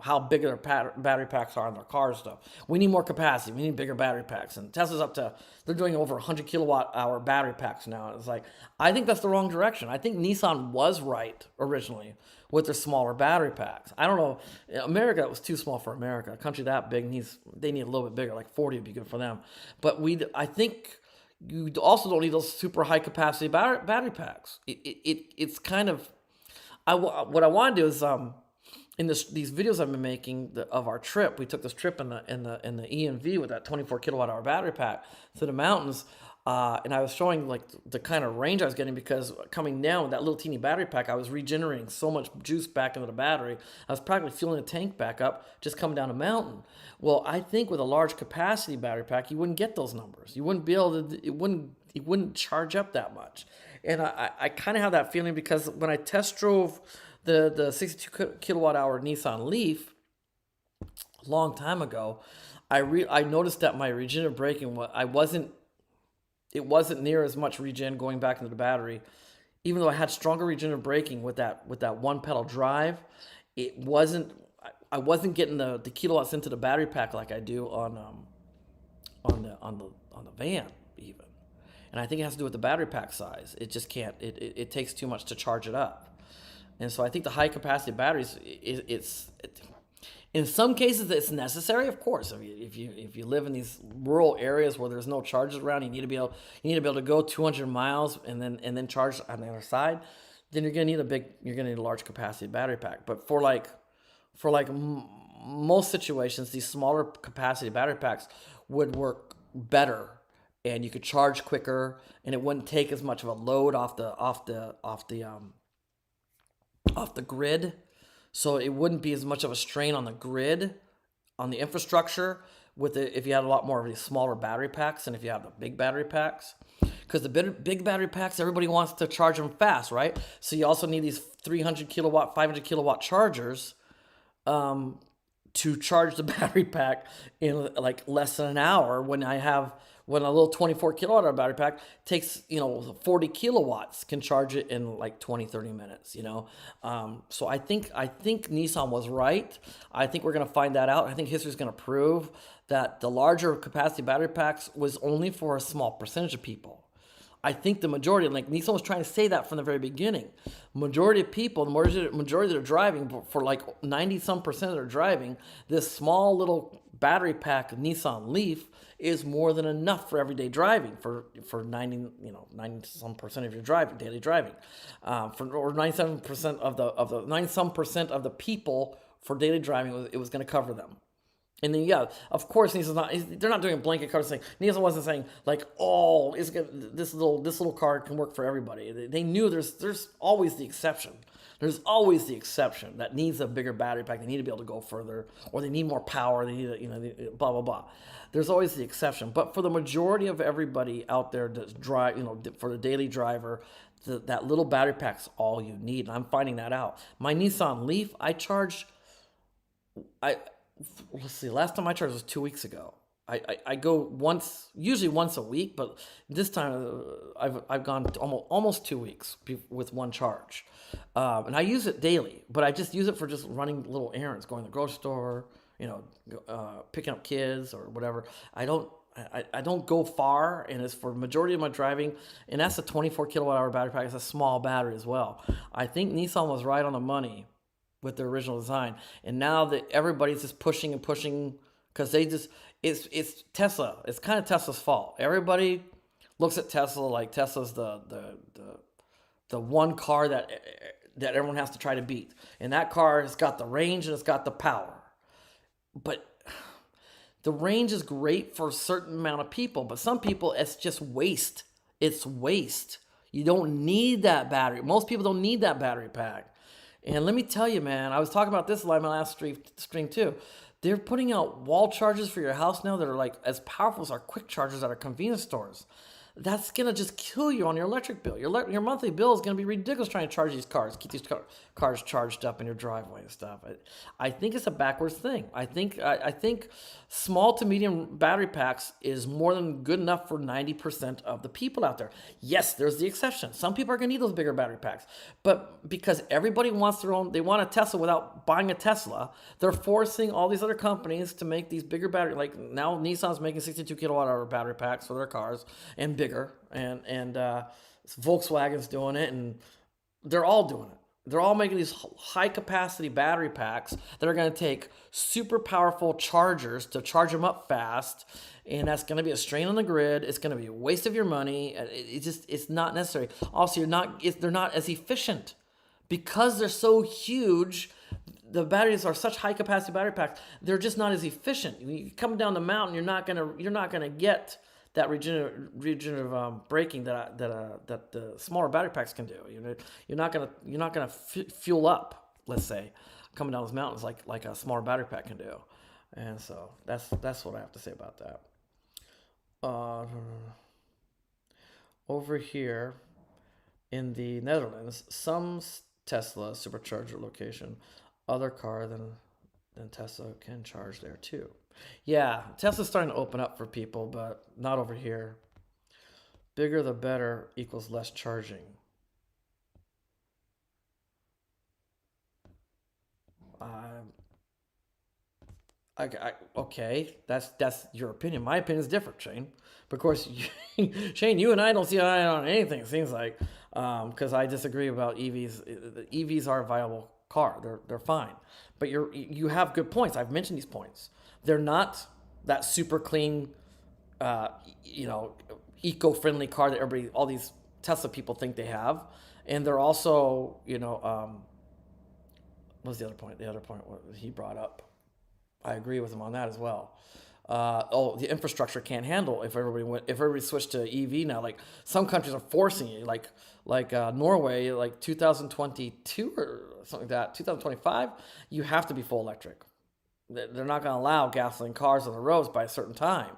A: How big their battery packs are on their cars stuff. We need more capacity. We need bigger battery packs. And Tesla's they're doing over 100 kilowatt hour battery packs now. It's like, I think that's the wrong direction. I think Nissan was right originally with their smaller battery packs. I don't know. America, it was too small for America. A country that big they need a little bit bigger. Like 40 would be good for them. But I think you also don't need those super high capacity battery packs. It's kind of what I want to do is in these videos I've been making of our trip. We took this trip in the EMV with that 24 kilowatt hour battery pack to the mountains. And I was showing like the kind of range I was getting because coming down with that little teeny battery pack, I was regenerating so much juice back into the battery. I was practically filling the tank back up just coming down a mountain. Well, I think with a large capacity battery pack, you wouldn't get those numbers. You wouldn't be able to. It wouldn't charge up that much. And I kind of have that feeling because when I test drove the 62 kilowatt hour Nissan Leaf a long time ago, I noticed that my regenerative braking it wasn't near as much regen going back into the battery. Even though I had stronger regenerative braking with that one pedal drive, I wasn't getting the kilowatts into the battery pack like I do on the van even. And I think it has to do with the battery pack size. It just can't. It takes too much to charge it up. And so I think the high capacity batteries in some cases it's necessary, of course. If you live in these rural areas where there's no charges around, you need to be able to go 200 miles and then charge on the other side. Then you're gonna need a large capacity battery pack. But for most situations, these smaller capacity battery packs would work better and you could charge quicker, and it wouldn't take as much of a load off the grid. So it wouldn't be as much of a strain on the grid, on the infrastructure, with it if you had a lot more of these smaller battery packs than if you have the big battery packs. Because the big battery packs, everybody wants to charge them fast, right? So you also need these 300 kilowatt, 500 kilowatt chargers to charge the battery pack in like less than an hour. When a little 24 kilowatt hour battery pack takes 40 kilowatts, can charge it in like 20-30 minutes. So I think Nissan was right. I think we're going to find that out. I think history is going to prove that the larger capacity battery packs was only for a small percentage of people. I think the majority, like Nissan was trying to say that from the very beginning. Majority of people, the majority that are driving, for like 90-some% that are driving, this small little battery pack Nissan Leaf is more than enough for everyday driving, for 90-some% of your driving, daily driving, or 97% of the 90-some% of the people for daily driving. It was going to cover them. And then, yeah, of course, they're not doing a blanket cover saying, Nissan wasn't saying like, oh, this little car can work for everybody. They knew there's always the exception. There's always the exception that needs a bigger battery pack. They need to be able to go further, or they need more power. They need blah blah blah. There's always the exception. But for the majority of everybody out there that's drive, for the daily driver, that little battery pack's all you need. And I'm finding that out. My Nissan Leaf, let's see, last time I charged was 2 weeks ago. I go usually once a week, but this time I've gone almost 2 weeks with one charge, and I use it daily. But I just use it for just running little errands, going to the grocery store, picking up kids or whatever. I don't go far, and it's for the majority of my driving, and that's a 24 kilowatt hour battery pack. It's a small battery as well. I think Nissan was right on the money with their original design, and now that everybody's just pushing and pushing, because it's Tesla. It's kind of Tesla's fault. Everybody looks at Tesla like Tesla's the one car that everyone has to try to beat, and that car has got the range and it's got the power. But the range is great for a certain amount of people, but some people it's just waste. It's waste. You don't need that battery. Most people don't need that battery pack. And let me tell you, man, I was talking about this live in my last stream too. They're putting out wall chargers for your house now that are like as powerful as our quick chargers at our convenience stores. That's going to just kill you on your electric bill. Your monthly bill is going to be ridiculous trying to charge these cars, keep these cars charged up in your driveway and stuff. I think it's a backwards thing. I think small to medium battery packs is more than good enough for 90% of the people out there. Yes, there's the exception. Some people are going to need those bigger battery packs. But because everybody wants they want a Tesla without buying a Tesla, they're forcing all these other companies to make these bigger battery. Like now Nissan's making 62 kilowatt hour battery packs for their cars and bigger. And Volkswagen's doing it, and they're all doing it. They're all making these high capacity battery packs that are going to take super powerful chargers to charge them up fast, and that's going to be a strain on the grid. It's going to be a waste of your money. It's not necessary. Also, they're not as efficient because they're so huge. The batteries are such high capacity battery packs. They're just not as efficient. You come down the mountain, you're not gonna get that regenerative braking that the smaller battery packs can do. You're not gonna fuel up, let's say, coming down those mountains like a smaller battery pack can do. And so that's what I have to say about that. Over here in the Netherlands, some Tesla supercharger location, other car than Tesla can charge there too. Yeah, Tesla's starting to open up for people, but not over here. Bigger the better equals less charging. Okay, that's your opinion. My opinion is different, Shane. But of course, Shane, you and I don't see eye on anything. It seems like because I disagree about EVs. The EVs are a viable car. They're fine. But you have good points. I've mentioned these points. They're not that super clean, eco-friendly car that all these Tesla people think they have, and they're also, what's the other point? The other point he brought up. I agree with him on that as well. the infrastructure can't handle if everybody switched to EV now. Like some countries are forcing you, like Norway, like 2022 or something like that, 2025, you have to be full electric. They're not going to allow gasoline cars on the roads by a certain time.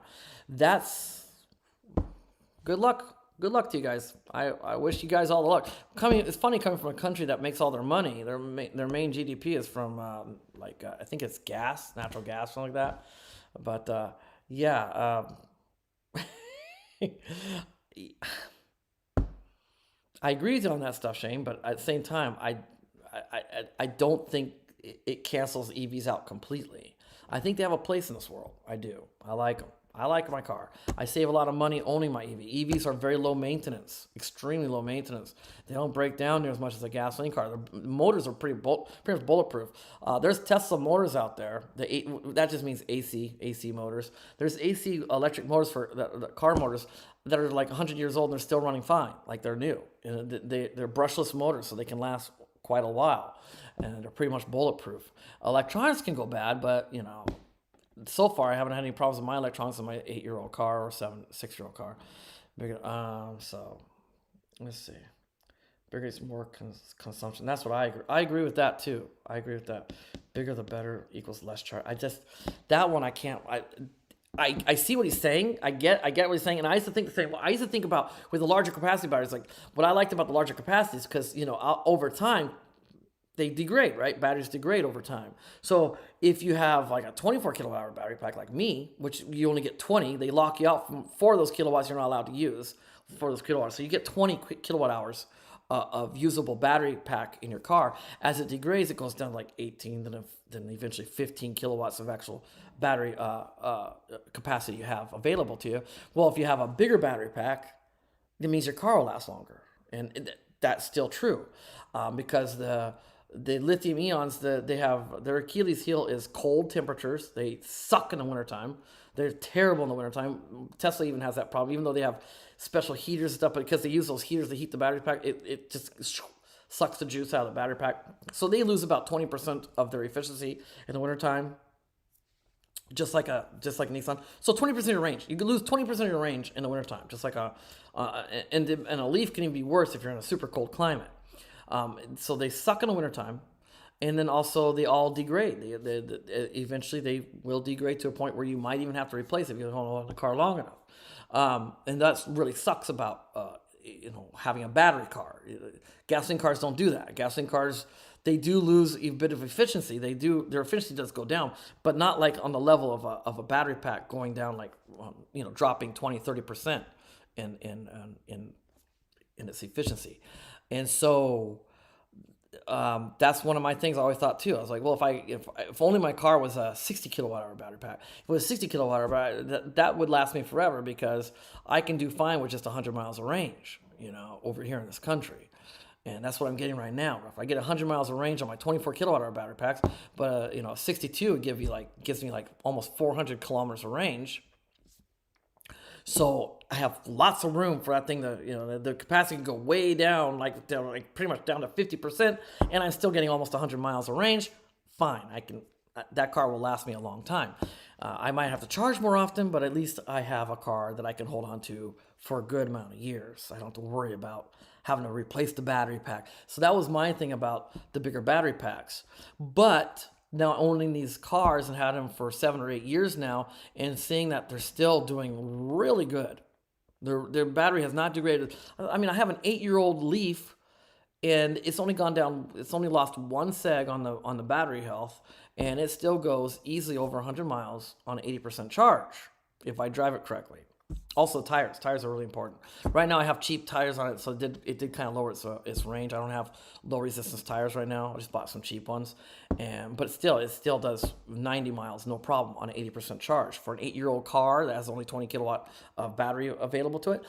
A: That's good luck. Good luck to you guys. I wish you guys all the luck. It's funny coming from a country that makes all their money. Their main GDP is from I think it's gas, natural gas, something like that. But yeah, I agree with you on that stuff, Shane. But at the same time, I don't think it cancels EVs out completely. I think they have a place in this world. I do. I like them. I like my car. I save a lot of money owning my EV. EVs are very low maintenance, extremely low maintenance. They don't break down near as much as a gasoline car. The motors are pretty much bulletproof. There's Tesla motors out there. That just means AC motors. There's AC electric motors for the car motors that are like 100 years old and they're still running fine, like they're new. And they're brushless motors, so they can last quite a while, and they're pretty much bulletproof. Electronics can go bad, but so far I haven't had any problems with my electronics in my 8-year-old car or 6-year-old car. So let's see. Bigger is more consumption. That's what I agree. I agree with that too. I agree with that. Bigger the better equals less charge. That one I can't. I see what he's saying. I get what he's saying, and I used to think the same. I used to think about with the larger capacity batteries, like what I liked about the larger capacities, because over time they degrade, right? Batteries degrade over time. So if you have like a 24 kilowatt hour battery pack like me, which you only get 20, they lock you out from 4 of those kilowatts you're not allowed to use for those kilowatts. So you get 20 kilowatt hours of usable battery pack in your car. As it degrades, it goes down to like 18, then eventually 15 kilowatts of actual battery capacity you have available to you. Well, if you have a bigger battery pack, that means your car will last longer, and that's still true, because the lithium ions, they have their Achilles heel is cold temperatures. They suck in the wintertime. They're terrible in the wintertime. Tesla even has that problem, even though they have special heaters and stuff, but because they use those heaters to heat the battery pack, it just sucks the juice out of the battery pack. So they lose about 20% of their efficiency in the wintertime, just like Nissan. So 20% of your range. You could lose 20% of your range in the wintertime, just like and a Leaf can even be worse if you're in a super cold climate. So they suck in the wintertime, and then also they all degrade. Eventually they will degrade to a point where you might even have to replace it if you don't hold the car long enough. And that's really sucks about having a battery car. Gasoline cars don't do that. Gasoline cars, they do lose a bit of efficiency. Their efficiency does go down, but not like on the level of a battery pack going down, like dropping 20-30% in its efficiency. And so that's one of my things I always thought too. I was like, well, if only my car was a 60 kilowatt hour battery pack. If it was a 60 kilowatt hour battery, that would last me forever, because I can do fine with just 100 miles of range, over here in this country. And that's what I'm getting right now. If I get 100 miles of range on my 24 kilowatt hour battery packs, but 62 would gives me like almost 400 kilometers of range. So I have lots of room for that thing to, the capacity can go way down, like pretty much down to 50%, and I'm still getting almost 100 miles of range. Fine, that car will last me a long time. I might have to charge more often, but at least I have a car that I can hold on to for a good amount of years. I don't have to worry about having to replace the battery pack. So that was my thing about the bigger battery packs. But now owning these cars and had them for 7 or 8 years now, and seeing that they're still doing really good. Their battery has not degraded. I mean, I have an 8-year-old Leaf, and it's only gone down. It's only lost 1 seg on the battery health, and it still goes easily over 100 miles on 80% charge if I drive it correctly. Also, tires are really important. Right now I have cheap tires on it, so it did kind of lower its range. I don't have low resistance tires right now. I just bought some cheap ones, but it still does 90 miles no problem on an 80% charge. For an 8-year-old car that has only 20 kilowatt of battery available to it,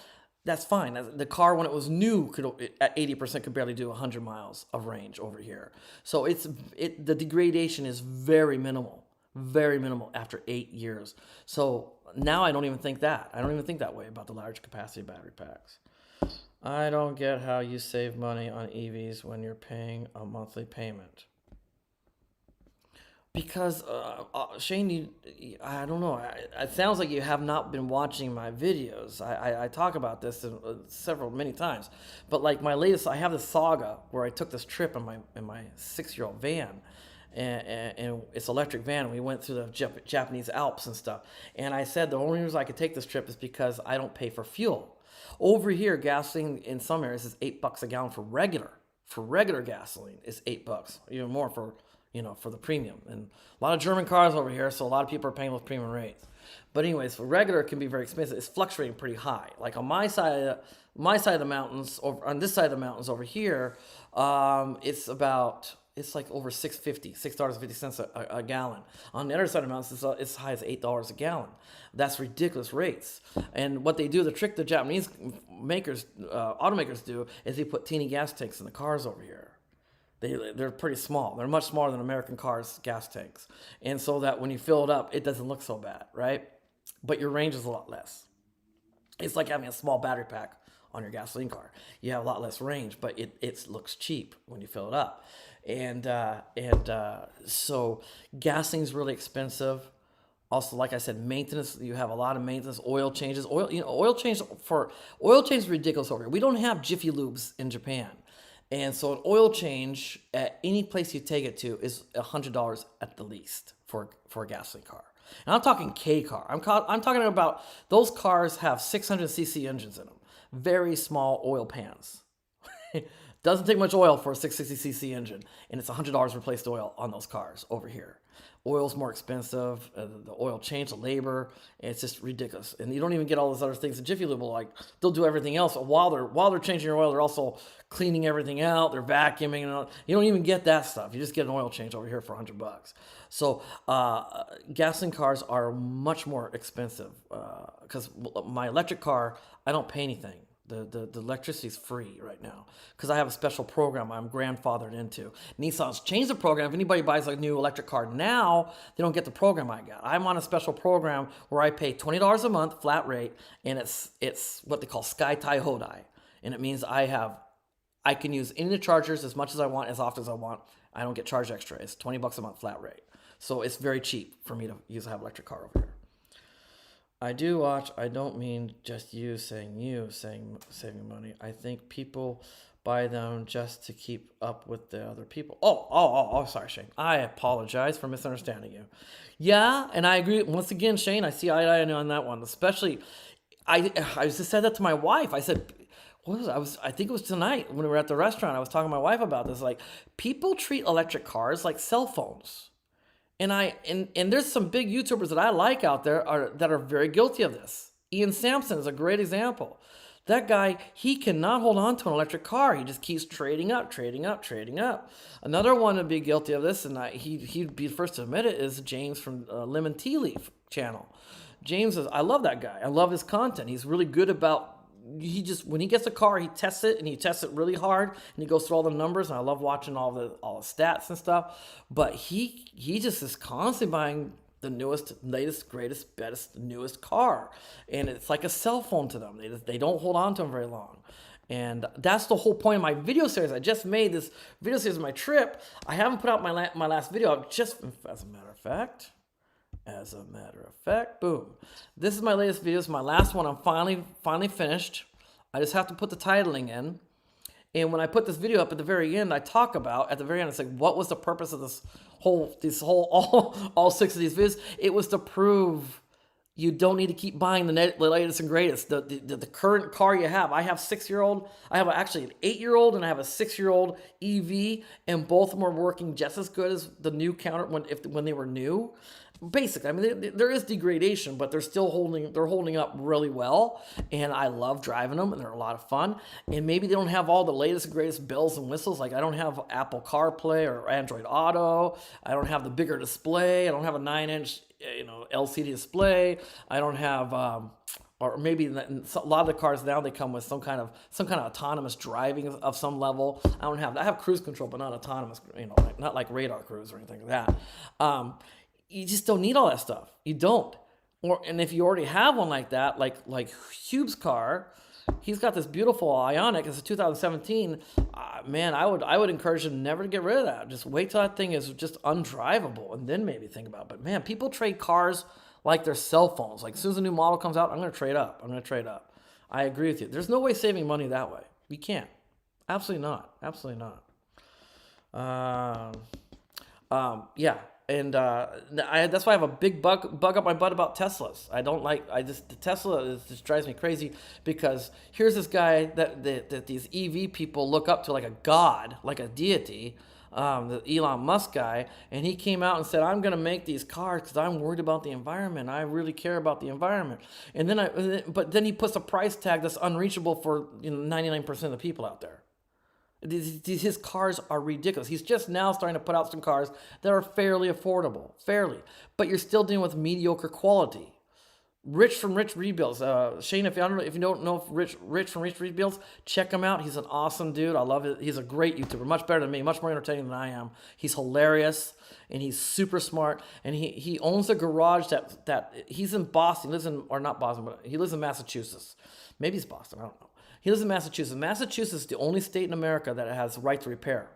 A: that's fine. The car, when it was new, at 80% could barely do 100 miles of range over here. So the degradation is very minimal after 8 years. So now I don't even think that. I don't even think that way about the large capacity battery packs. I don't get how you save money on EVs when you're paying a monthly payment. Because Shane, I don't know. It sounds like you have not been watching my videos. I talk about this many times, but like my latest, I have this saga where I took this trip in my 6-year-old van, and it's electric van. And we went through the Japanese Alps and stuff. And I said the only reason I could take this trip is because I don't pay for fuel. Over here, gasoline in some areas is $8 a gallon for regular. For regular gasoline, it's $8, even more for for the premium. And a lot of German cars over here, so a lot of people are paying those premium rates. But anyways, for regular, it can be very expensive. It's fluctuating pretty high. Like on my side of the mountains, over on this side of the mountains over here, it's like over $6.50 a gallon. On the other side of the mountains, it's as high as $8 a gallon. That's ridiculous rates. And what they do, the trick the Japanese automakers do, is they put teeny gas tanks in the cars over here. They're pretty small. They're much smaller than American cars' gas tanks. And so that when you fill it up, it doesn't look so bad, right? But your range is a lot less. It's like having a small battery pack on your gasoline car. You have a lot less range, but it looks cheap when you fill it up. And so gasoline is really expensive. Also, like I said, maintenance. You have a lot of maintenance, oil changes. Oil change is ridiculous over here. We don't have Jiffy Lubes in Japan. And so an oil change at any place you take it to is $100 at the least for a gasoline car. And I'm talking K car. I'm talking about those cars have 600cc engines in them. Very small oil pans. Doesn't take much oil for a 660cc engine. And it's $100 replaced oil on those cars over here. Oil's more expensive, the oil change, the labor, it's just ridiculous. And you don't even get all those other things. The Jiffy Lube they'll do everything else. While they're changing your oil, they're also cleaning everything out. They're vacuuming and all. You don't even get that stuff. You just get an oil change over here for $100. So gasoline cars are much more expensive because my electric car, I don't pay anything. The electricity is free right now because I have a special program I'm grandfathered into. Nissan's changed the program. If anybody buys a new electric car now, they don't get the program I got. I'm on a special program where I pay $20 a month flat rate, and it's what they call Sky Tai Hodai, and it means I can use any of the chargers as much as I want, as often as I want. I don't get charged extra. It's $20 a month flat rate, so it's very cheap for me to use a electric car over here. I do watch. I don't mean just saving money. I think people buy them just to keep up with the other people. Oh, sorry, Shane. I apologize for misunderstanding you. Yeah, and I agree. Once again, Shane, I see eye to eye on that one. Especially, I just said that to my wife. I said, what was it? I think it was tonight when we were at the restaurant. I was talking to my wife about this. Like, people treat electric cars like cell phones. And there's some big YouTubers that I like out there that are very guilty of this. Ian Sampson is a great example. That guy, he cannot hold on to an electric car. He just keeps trading up. Another one to be guilty of this, and he'd be the first to admit it, is James from Lemon Tea Leaf channel. I love that guy. I love his content. He's really good about when he gets a car, he tests it, and he tests it really hard, and he goes through all the numbers, and I love watching all the stats and stuff. But he just is constantly buying the newest, latest, greatest, best, newest car, and it's like a cell phone to them. They don't hold on to them very long. And that's the whole point of my video series. I just made this video series of my trip. I haven't put out my last video. As a matter of fact, boom. This is my latest video. It's my last one. I'm finally finished. I just have to put the titling in. And when I put this video up at the very end, I talk about, at the very end, it's like, what was the purpose of all 6 of these videos? It was to prove you don't need to keep buying the latest and greatest. The current car you have. I have 6-year-old. I have actually an 8-year-old and I have a 6-year-old EV, and both of them are working just as good as the new counter when they were new. Basically, I mean, there is degradation, but they're holding up really well, and I love driving them, and they're a lot of fun. And maybe they don't have all the latest and greatest bells and whistles. Like, I don't have Apple CarPlay or Android Auto. I don't have the bigger display. I don't have a 9-inch LCD display. I don't have or maybe a lot of the cars now, they come with some kind of autonomous driving of some level. I don't have that. I have cruise control, but not autonomous, not like radar cruise or anything like that. You just don't need all that stuff. You don't. And if you already have one like that, like Hube's car, He's got this beautiful Ionic. It's a 2017. Man, I would encourage him never to get rid of that. Just wait till that thing is just undrivable, and then maybe think about it. But man, people trade cars like they're cell phones. Like as soon as a new model comes out, I'm going to trade up. I'm going to trade up. I agree with you. There's no way saving money that way. You can't. Absolutely not. Absolutely not. Yeah, and that's why I have a big bug up my butt about Teslas. I don't like. The Tesla just drives me crazy because here's this guy that these EV people look up to like a god, like a deity. The Elon Musk guy, and he came out and said, "I'm going to make these cars because I'm worried about the environment. I really care about the environment." And but then he puts a price tag that's unreachable for 99% of the people out there. His cars are ridiculous. He's just now starting to put out some cars that are fairly affordable, but you're still dealing with mediocre quality. Rich from Rich Rebuilds. Shane, if you don't know Rich from Rich Rebuilds, check him out. He's an awesome dude. I love it. He's a great YouTuber, much better than me, much more entertaining than I am. He's hilarious and he's super smart. And he owns a garage that he's in Boston. He lives in, or not Boston, but he lives in Massachusetts. Maybe it's Boston. I don't know. He lives in Massachusetts. Massachusetts is the only state in America that has the right to repair.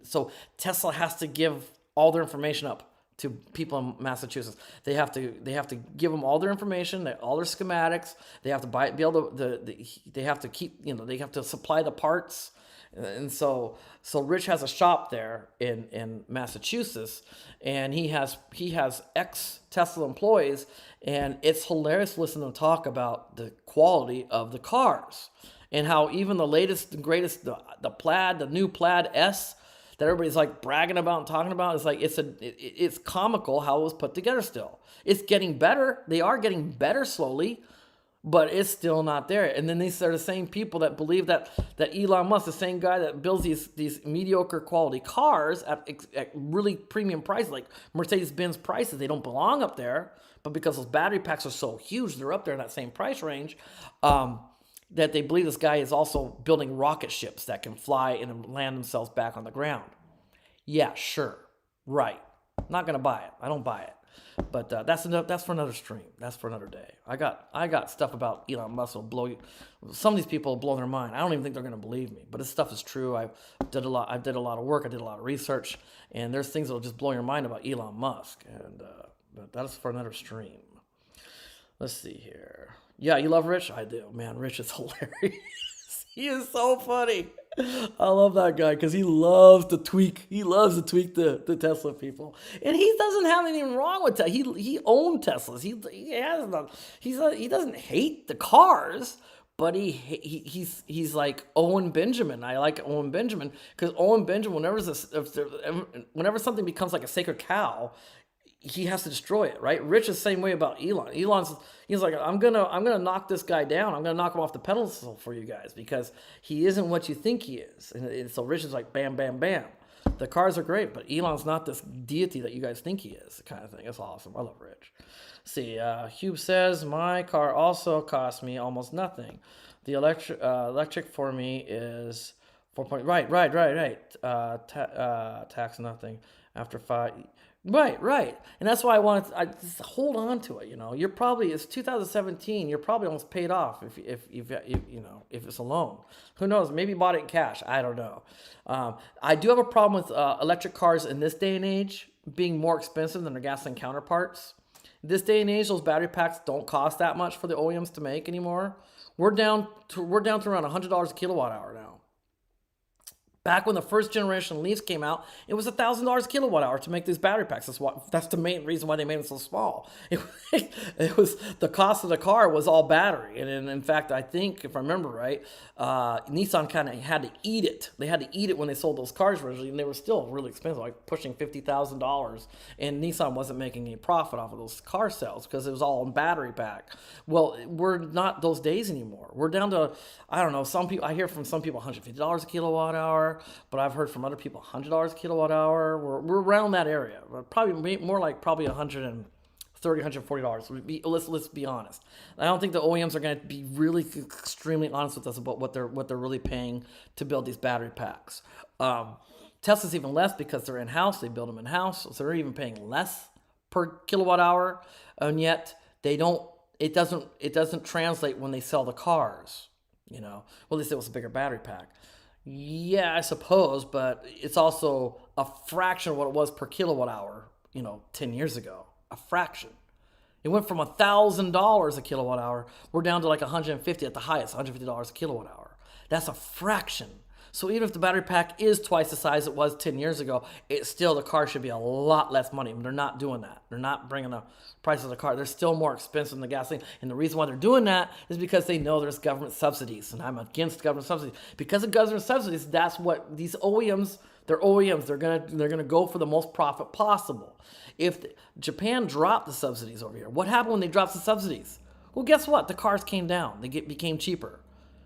A: So Tesla has to give all their information up to people in Massachusetts. They have to give them all their information, all their schematics. They have to be able to they have to keep, they have to supply the parts. And so Rich has a shop there in Massachusetts, and he has ex Tesla employees, and it's hilarious to listen to them talk about the quality of the cars and how even the latest and greatest, the new Plaid S that everybody's like bragging about and talking about, is like it's comical how it was put together. Still, it's getting better. They are getting better slowly, but it's still not there. And then these are the same people that believe that Elon Musk, the same guy that builds these mediocre quality cars at really premium prices, like Mercedes-Benz prices. They don't belong up there, but because those battery packs are so huge, they're up there in that same price range. That they believe this guy is also building rocket ships that can fly and land themselves back on the ground. Yeah, sure, right. Not gonna buy it. I don't buy it. But that's for another stream. That's for another day. I got stuff about Elon Musk will blow you. Some of these people will blow their mind. I don't even think they're gonna believe me. But this stuff is true. I did a lot of work. I did a lot of research, and there's things that'll just blow your mind about Elon Musk. And but that's for another stream. Let's see here. Yeah, you love Rich? I do. Man, Rich is hilarious. He is so funny. I love that guy because he loves to tweak. He loves to tweak the Tesla people, and he doesn't have anything wrong with that. He owned Teslas. He doesn't hate the cars, but he's like Owen Benjamin. I like Owen Benjamin because Owen Benjamin, whenever something becomes like a sacred cow, he has to destroy it, right? Rich is the same way about Elon. He's like, I'm gonna knock this guy down. I'm gonna knock him off the pedestal for you guys because he isn't what you think he is. And so Rich is like, bam, bam, bam. The cars are great, but Elon's not this deity that you guys think he is, kind of thing. It's awesome. I love Rich. See, Hugh says, my car also cost me almost nothing. The electric for me is 4 point. Right. Tax nothing after 5. Right. And that's why I just hold on to it. It's 2017. You're probably almost paid off if it's a loan. Who knows? Maybe you bought it in cash. I don't know. I do have a problem with electric cars in this day and age being more expensive than their gasoline counterparts. This day and age, those battery packs don't cost that much for the OEMs to make anymore. We're down to around $100 a kilowatt hour now. Back when the first generation Leafs came out, it was $1,000 a kilowatt hour to make these battery packs. That's the main reason why they made them so small. It was the cost of the car was all battery, and in fact, I think if I remember right, Nissan kind of had to eat it. They had to eat it when they sold those cars originally, and they were still really expensive, like pushing $50,000. And Nissan wasn't making any profit off of those car sales because it was all in battery pack. Well, we're not those days anymore. We're down to, I don't know. I hear from some people $150 a kilowatt hour. But I've heard from other people $100 a kilowatt hour. We're around that area. Probably more like $130, $140. Let's be honest. I don't think the OEMs are going to be really extremely honest with us about what they're really paying to build these battery packs. Tesla's even less because they're in house. They build them in house, so they're even paying less per kilowatt hour, and yet they don't. It doesn't translate when they sell the cars. You know, well, at least it was a bigger battery pack. Yeah, I suppose, but it's also a fraction of what it was per kilowatt hour, 10 years ago. A fraction. It went from $1,000 a kilowatt hour. We're down to like 150 at the highest, $150 a kilowatt hour. That's a fraction. So even if the battery pack is twice the size it was 10 years ago, it's still, the car should be a lot less money. They're not doing that. They're not bringing the price of the car. They're still more expensive than the gasoline. And the reason why they're doing that is because they know there's government subsidies. And I'm against government subsidies. Because of government subsidies, that's what these OEMs, they're OEMs. They're gonna go for the most profit possible. If Japan dropped the subsidies over here, what happened when they dropped the subsidies? Well, guess what? The cars came down. They became cheaper.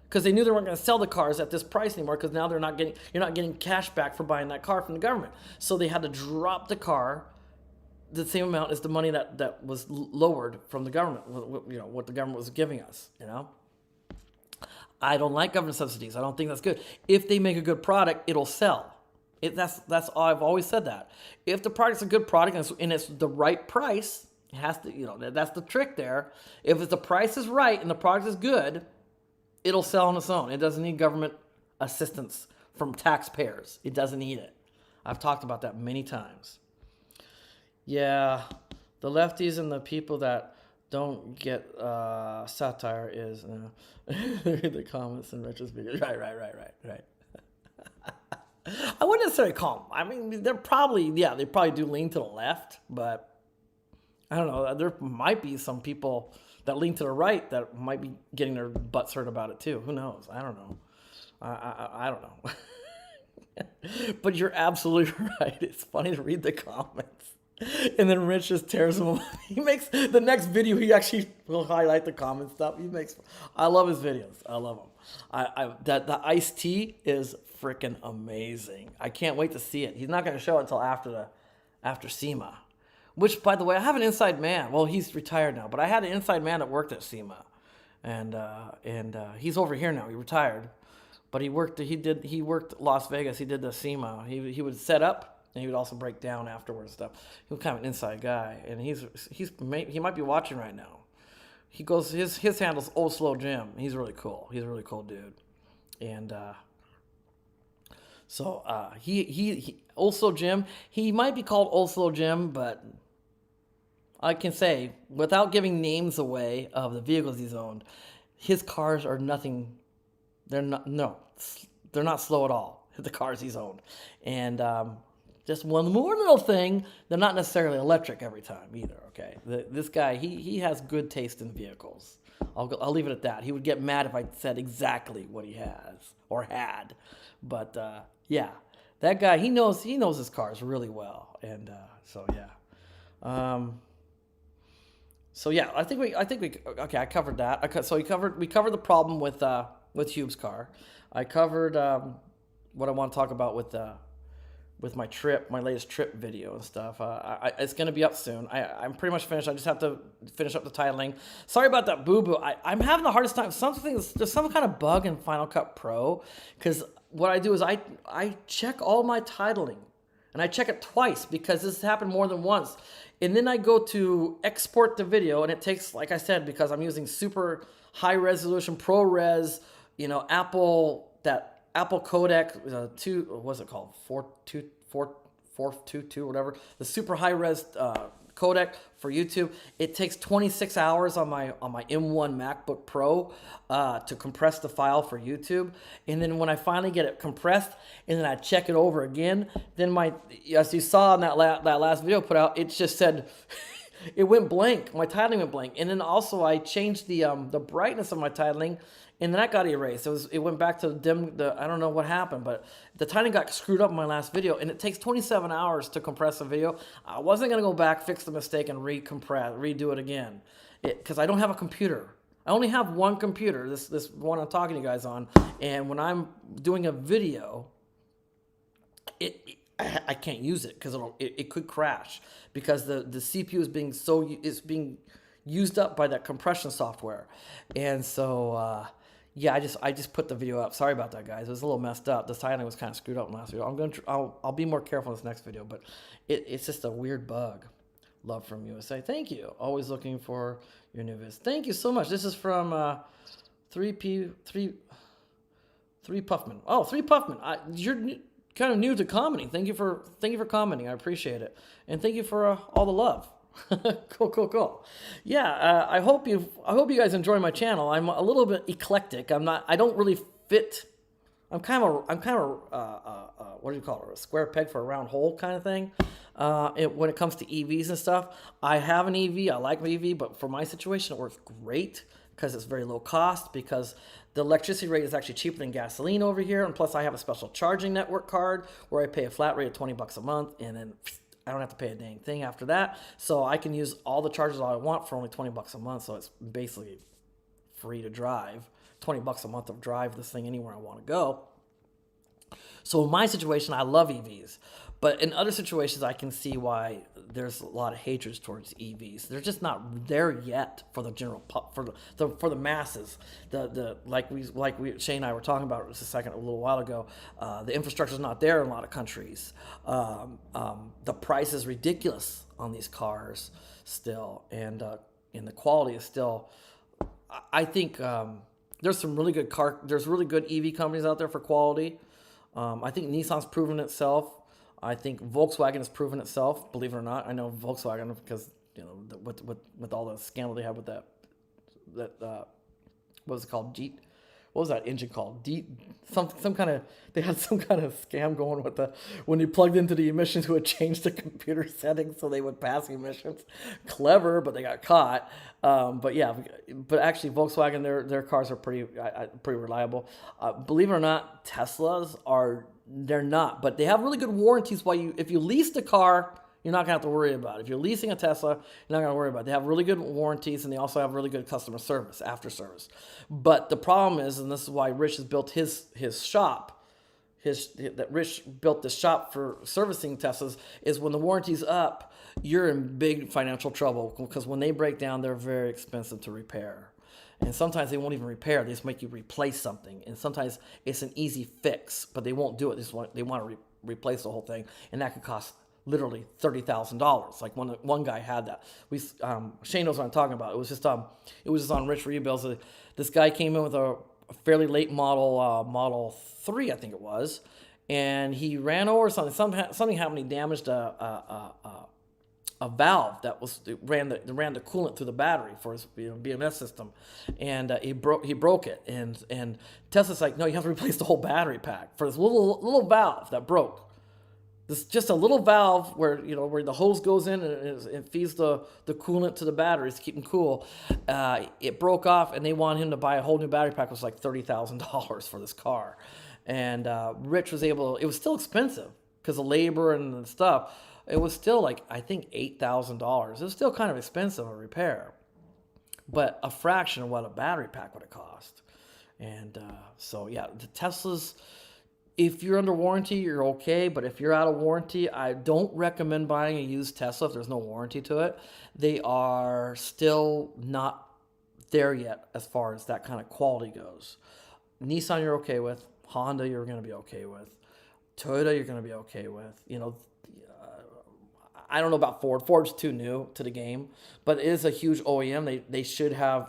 A: Because they knew they weren't going to sell the cars at this price anymore, because now you're not getting cash back for buying that car from the government. So they had to drop the car the same amount as the money that was lowered from the government, what the government was giving us, I don't like government subsidies. I don't think that's good. If they make a good product, it'll sell. That's all I've always said that. If the product's a good product and it's the right price, it has to, that's the trick there. If the price is right and the product is good, it'll sell on its own. It doesn't need government assistance from taxpayers. It doesn't need it. I've talked about that many times. Yeah, the lefties and the people that don't get satire is read the comments and Rich's videos. Right. I wouldn't necessarily call them. I mean, they probably do lean to the left, but I don't know. There might be some people that lean to the right that might be getting their butts hurt about it too. Who knows? I don't know. I don't know. But you're absolutely right. It's funny to read the comments. And then Rich just tears them up. He makes the next video, he actually will highlight the comment stuff. I love his videos. I love them. The iced tea is freaking amazing. I can't wait to see it. He's not going to show it until after SEMA. Which, by the way, I have an inside man. Well, he's retired now, but I had an inside man that worked at SEMA, and he's over here now. He retired, but he worked Las Vegas. He did the SEMA. He would set up, and he would also break down afterwards stuff. He was kind of an inside guy, and he might be watching right now. He goes his handle's Old Slow Jim. He's really cool. He's a really cool dude, and. So he Old Slow Jim. He might be called Old Slow Jim, but I can say, without giving names away of the vehicles he's owned, his cars are nothing. They're not slow at all. The cars he's owned, and just one more little thing, they're not necessarily electric every time either. Okay, this guy he has good taste in vehicles. I'll leave it at that. He would get mad if I said exactly what he has or had, but yeah, that guy he knows his cars really well, and so yeah. So yeah, I think we okay. I covered that. So we covered the problem with Hube's car. I covered what I want to talk about with my latest trip video and stuff. It's going to be up soon. I'm pretty much finished. I just have to finish up the titling. Sorry about that boo-boo. I'm having the hardest time. There's some kind of bug in Final Cut Pro, because what I do is I check all my titling, and I check it twice because this has happened more than once. And then I go to export the video, and it takes, like I said, because I'm using super high resolution ProRes, Apple codec, what's it called? 422, whatever. The super high res codec for YouTube. It takes 26 hours on my M1 MacBook Pro to compress the file for YouTube. And then when I finally get it compressed, and then I check it over again, then as you saw in that last video put out, it just said it went blank. My titling went blank. And then also I changed the brightness of my titling, and then that got erased. It went back to dim. I don't know what happened, but the titling got screwed up in my last video, and it takes 27 hours to compress a video. I wasn't gonna go back, fix the mistake, and redo it again, because I don't have a computer. I only have one computer, this one I'm talking to you guys on, and when I'm doing a video, I can't use it because it could crash, because the CPU is being used up by that compression software, and so. Yeah, I just put the video up. Sorry about that, guys. It was a little messed up. The titling was kind of screwed up in the last video. I'll be more careful in this next video, but it's just a weird bug. Love from USA. Thank you. Always looking for your new vids. Thank you so much. This is from Three Puffman. Oh, Three Puffman. You're kind of new to commenting. Thank you for commenting. I appreciate it, and thank you for all the love. Cool. Yeah, I hope you guys enjoy my channel. I'm a little bit eclectic. I don't really fit. I'm kind of what do you call it? A square peg for a round hole kind of thing. When it comes to EVs and stuff, I have an EV. I like my EV, but for my situation, it works great because it's very low cost, because the electricity rate is actually cheaper than gasoline over here. And plus I have a special charging network card where I pay a flat rate of $20 a month, and then I don't have to pay a dang thing after that. So I can use all the charges I want for only $20 a month. So it's basically free to drive. $20 a month to drive this thing anywhere I want to go. So in my situation, I love EVs. But in other situations, I can see why there's a lot of hatred towards EVs. They're just not there yet for the general for the masses. Like Shane and I were talking about just a little while ago. The infrastructure is not there in a lot of countries. The price is ridiculous on these cars still, and the quality is still. I think there's some really good There's really good EV companies out there for quality. I think Nissan's proven itself. I think Volkswagen has proven itself. Believe it or not, I know Volkswagen because with all the scandal they had with that what was it called? What was that engine called? Some kind of, they had some kind of scam going with when you plugged into the emissions, it would change the computer settings so they would pass emissions. Clever, but they got caught. But actually Volkswagen, their cars are pretty reliable. Believe it or not, they're not, but they have really good warranties. If you lease the car, you're not gonna have to worry about it. If you're leasing a Tesla, you're not gonna worry about it. They have really good warranties, and they also have really good customer service, after service. But the problem is, and this is why Rich has built his shop, Rich built the shop for servicing Teslas, is when the warranty's up, you're in big financial trouble, because when they break down, they're very expensive to repair. And sometimes they won't even repair. They just make you replace something. And sometimes it's an easy fix, but they won't do it. They want to replace the whole thing, and that could cost literally $30,000. Like one guy had that. Shane knows what I'm talking about. It was just on Rich Rebuilds. This guy came in with a fairly late Model 3, I think it was, and he ran over something. Something happened. He damaged a valve that ran the coolant through the battery for his BMS system, and he broke it. And Tesla's like, no, you have to replace the whole battery pack for this little valve that broke. This just a little valve where the hose goes in and it feeds the coolant to the batteries to keep them cool. It broke off, and they want him to buy a whole new battery pack. It was like $30,000 for this car, and Rich was able. It was still expensive because of labor and stuff. It was still like, I think, $8,000. It was still kind of expensive a repair, but a fraction of what a battery pack would have cost. And so yeah, the Teslas, if you're under warranty, you're okay. But if you're out of warranty, I don't recommend buying a used Tesla if there's no warranty to it. They are still not there yet as far as that kind of quality goes. Nissan, you're okay with. Honda, you're going to be okay with. Toyota, you're going to be okay with. I don't know about Ford. Ford's too new to the game, but it is a huge OEM.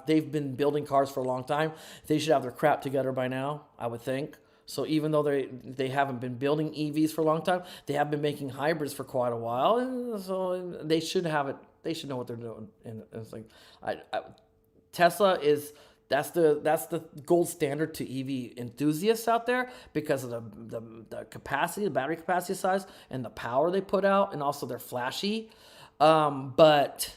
A: They've been building cars for a long time. They should have their crap together by now, I would think. So even though they haven't been building EVs for a long time, they have been making hybrids for quite a while. And so they should have it. They should know what they're doing. And it's like, Tesla is. That's the gold standard to EV enthusiasts out there because of the capacity, the battery capacity size, and the power they put out, and also they're flashy. But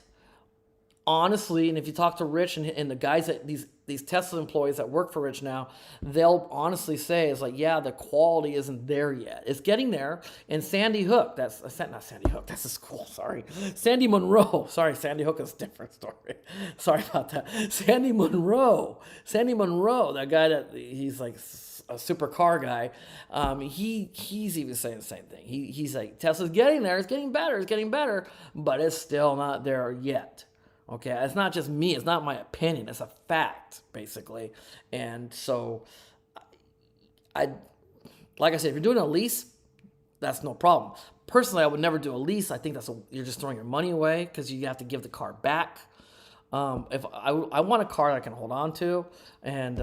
A: honestly, and if you talk to Rich and the guys that these Tesla employees that work for Rich now, they'll honestly say, it's like, yeah, the quality isn't there yet. It's getting there. And Sandy Hook, that's not Sandy Hook, that's a school, sorry. Sandy Monroe, sorry, Sandy Hook is a different story. Sorry about that. Sandy Monroe, that guy he's like a supercar guy, he's even saying the same thing. He's like, Tesla's getting there, it's getting better, but it's still not there yet. Okay, it's not just me. It's not my opinion. It's a fact, basically. And so, like I said, if you're doing a lease, that's no problem. Personally, I would never do a lease. I think you're just throwing your money away because you have to give the car back. If I want a car that I can hold on to, and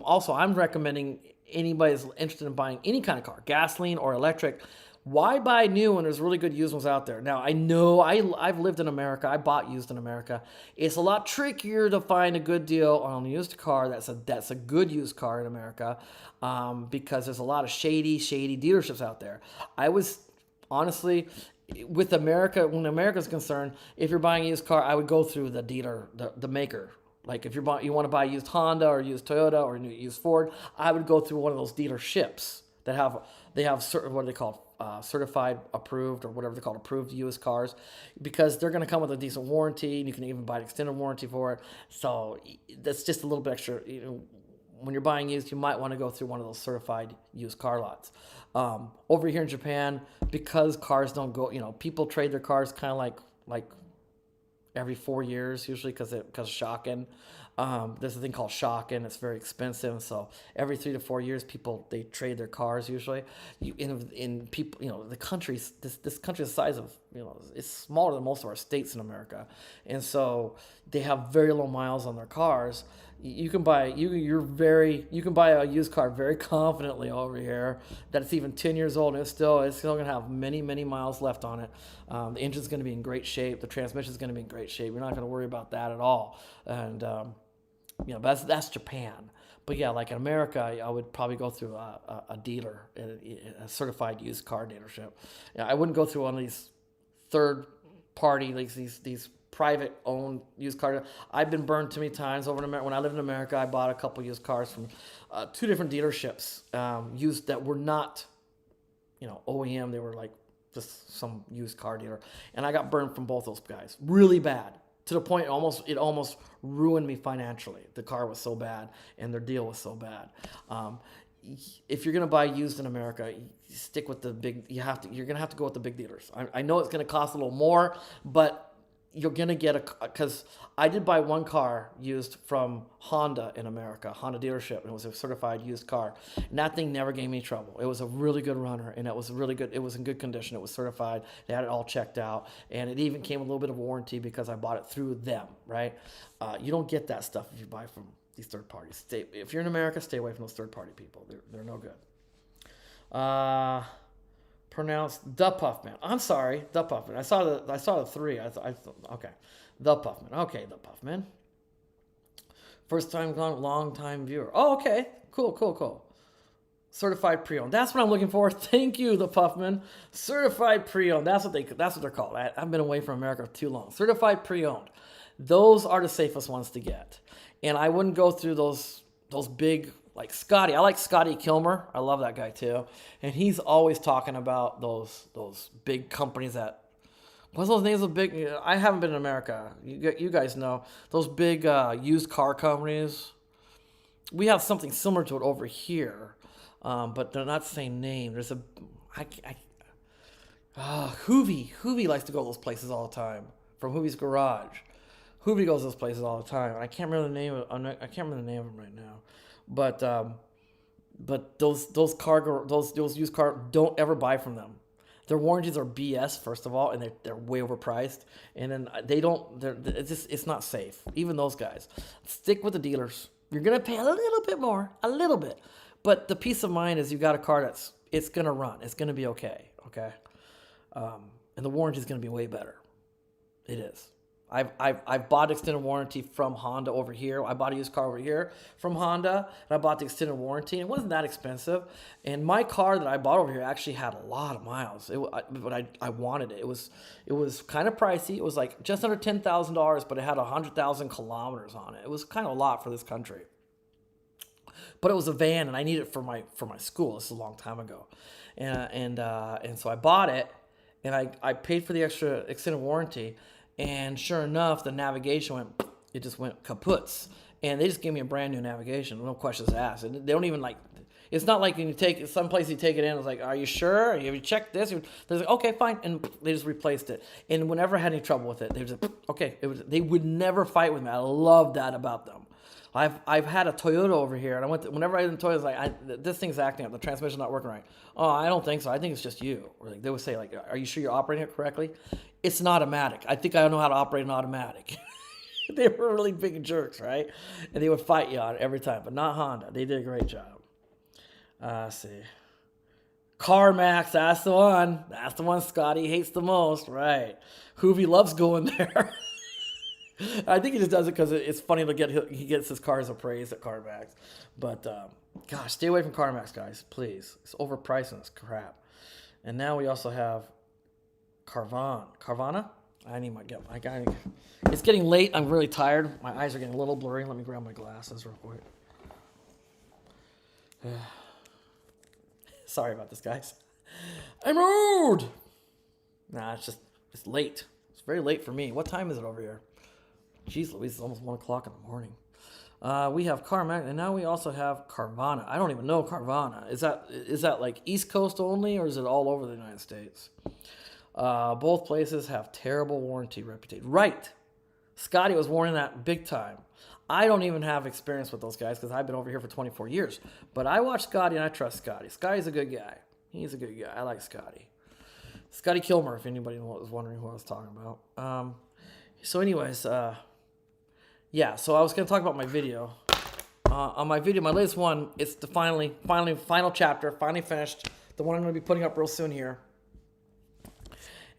A: also I'm recommending anybody that's interested in buying any kind of car, gasoline or electric. Why buy new when there's really good used ones out there? Now I know I've lived in America. I bought used in America. It's a lot trickier to find a good deal on a used car that's a good used car in America, because there's a lot of shady dealerships out there. I was honestly, with America, when America's concerned, if you're buying a used car, I would go through the dealer, the maker. Like if you want to buy used Honda or used Toyota or used Ford, I would go through one of those dealerships that have certain, what are they called, certified approved, or whatever they're called, approved used cars, because they're going to come with a decent warranty, and you can even buy an extended warranty for it. So that's just a little bit extra. When you're buying used, you might want to go through one of those certified used car lots. Over here in Japan, because cars don't go, people trade their cars kind of like every 4 years usually, because shocking. There's a thing called shocking. It's very expensive, so every 3 to 4 years, they trade their cars usually. In people, the country's this country's the size of, it's smaller than most of our states in America, and so they have very low miles on their cars. You can buy a used car very confidently over here that it's even 10 years old, and it's still going to have many miles left on it. The engine's going to be in great shape. The transmission's going to be in great shape. You're not going to worry about that at all. And that's Japan. But yeah, like in America, I would probably go through a dealer, a certified used car dealership. I wouldn't go through one of these third party, like these private owned used cars. I've been burned too many times over in America. When I lived in America, I bought a couple used cars from 2 different dealerships, used that were not, OEM. They were like just some used car dealer, and I got burned from both those guys really bad, to the point it almost ruined me financially. The car was so bad, and their deal was so bad. If you're gonna buy used in America, stick with the big. You're gonna have to go with the big dealers. I know it's gonna cost a little more, but you're going to get because I did buy one car used from Honda in America, Honda dealership, and it was a certified used car. And that thing never gave me trouble. It was a really good runner, and it was really good. It was in good condition. It was certified. They had it all checked out, and it even came with a little bit of a warranty because I bought it through them, right? You don't get that stuff if you buy from these third parties. If you're in America, stay away from those third party people. They're no good. Pronounced the Puffman. I'm sorry, the Puffman. I saw the 3. I thought okay, the Puffman. Okay, the Puffman. First time gone, long time viewer. Oh, okay, cool. Certified pre-owned. That's what I'm looking for. Thank you, the Puffman. Certified pre-owned. That's what they're called. I've been away from America too long. Certified pre-owned. Those are the safest ones to get, and I wouldn't go through those big. Like Scotty, I like Scotty Kilmer. I love that guy too, and he's always talking about those big companies that. What's those names of big? I haven't been in America. You guys know those big used car companies. We have something similar to it over here, but they're not the same name. There's Hoovy likes to go to those places all the time. From Hoovy's Garage, Hoovy goes to those places all the time. I can't remember the name of them right now. But those used cars, don't ever buy from them. Their warranties are BS, first of all, and they're way overpriced. And then it's not safe. Even those guys, stick with the dealers. You're gonna pay a little bit more, but the peace of mind is you got a car it's gonna run. It's gonna be okay, and the warranty is gonna be way better. It is. I've bought extended warranty from Honda over here. I bought a used car over here from Honda, and I bought the extended warranty. And it wasn't that expensive. And my car that I bought over here actually had a lot of miles. But I wanted it. It was kind of pricey. It was like just under $10,000, but it had 100,000 kilometers on it. It was kind of a lot for this country. But it was a van, and I needed it for my school. This is a long time ago, and so I bought it, and I paid for the extra extended warranty. And sure enough, the navigation just went kaputs. And they just gave me a brand new navigation, no questions asked. And they don't even it's not like when you take it, some place you take it in, it's like, are you sure? Have you checked this? They're like, okay, fine. And they just replaced it. And whenever I had any trouble with it, they just, okay. They would never fight with me. I love that about them. I've had a Toyota over here, and whenever I was in Toyota, I was like, this thing's acting up. The transmission's not working right. Oh, I don't think so. I think it's just you. Or they would say, are you sure you're operating it correctly? It's an automatic. I think I know how to operate an automatic. They were really big jerks, right? And they would fight you on it every time, but not Honda. They did a great job. Let's see. CarMax, that's the one. That's the one Scotty hates the most, right? Hoovy loves going there. I think he just does it because it's funny to he gets his cars appraised at CarMax. But gosh, stay away from CarMax, guys, please. It's overpriced and it's crap. And now we also have Carvana. It's getting late. I'm really tired. My eyes are getting a little blurry. Let me grab my glasses real quick. Sorry about this, guys. I'm rude. Nah, it's late. It's very late for me. What time is it over here? Jeez Louise, it's almost 1 o'clock in the morning. We have CarMax, and now we also have Carvana. I don't even know Carvana. Is that like East Coast only, or is it all over the United States? Both places have terrible warranty reputation. Right. Scotty was warning that big time. I don't even have experience with those guys because I've been over here for 24 years. But I watch Scotty and I trust Scotty. Scotty's a good guy. He's a good guy. I like Scotty. Scotty Kilmer, if anybody was wondering who I was talking about. So anyways, yeah, so I was going to talk about my video. On my video, my latest one, it's the final chapter, finally finished. The one I'm going to be putting up real soon here.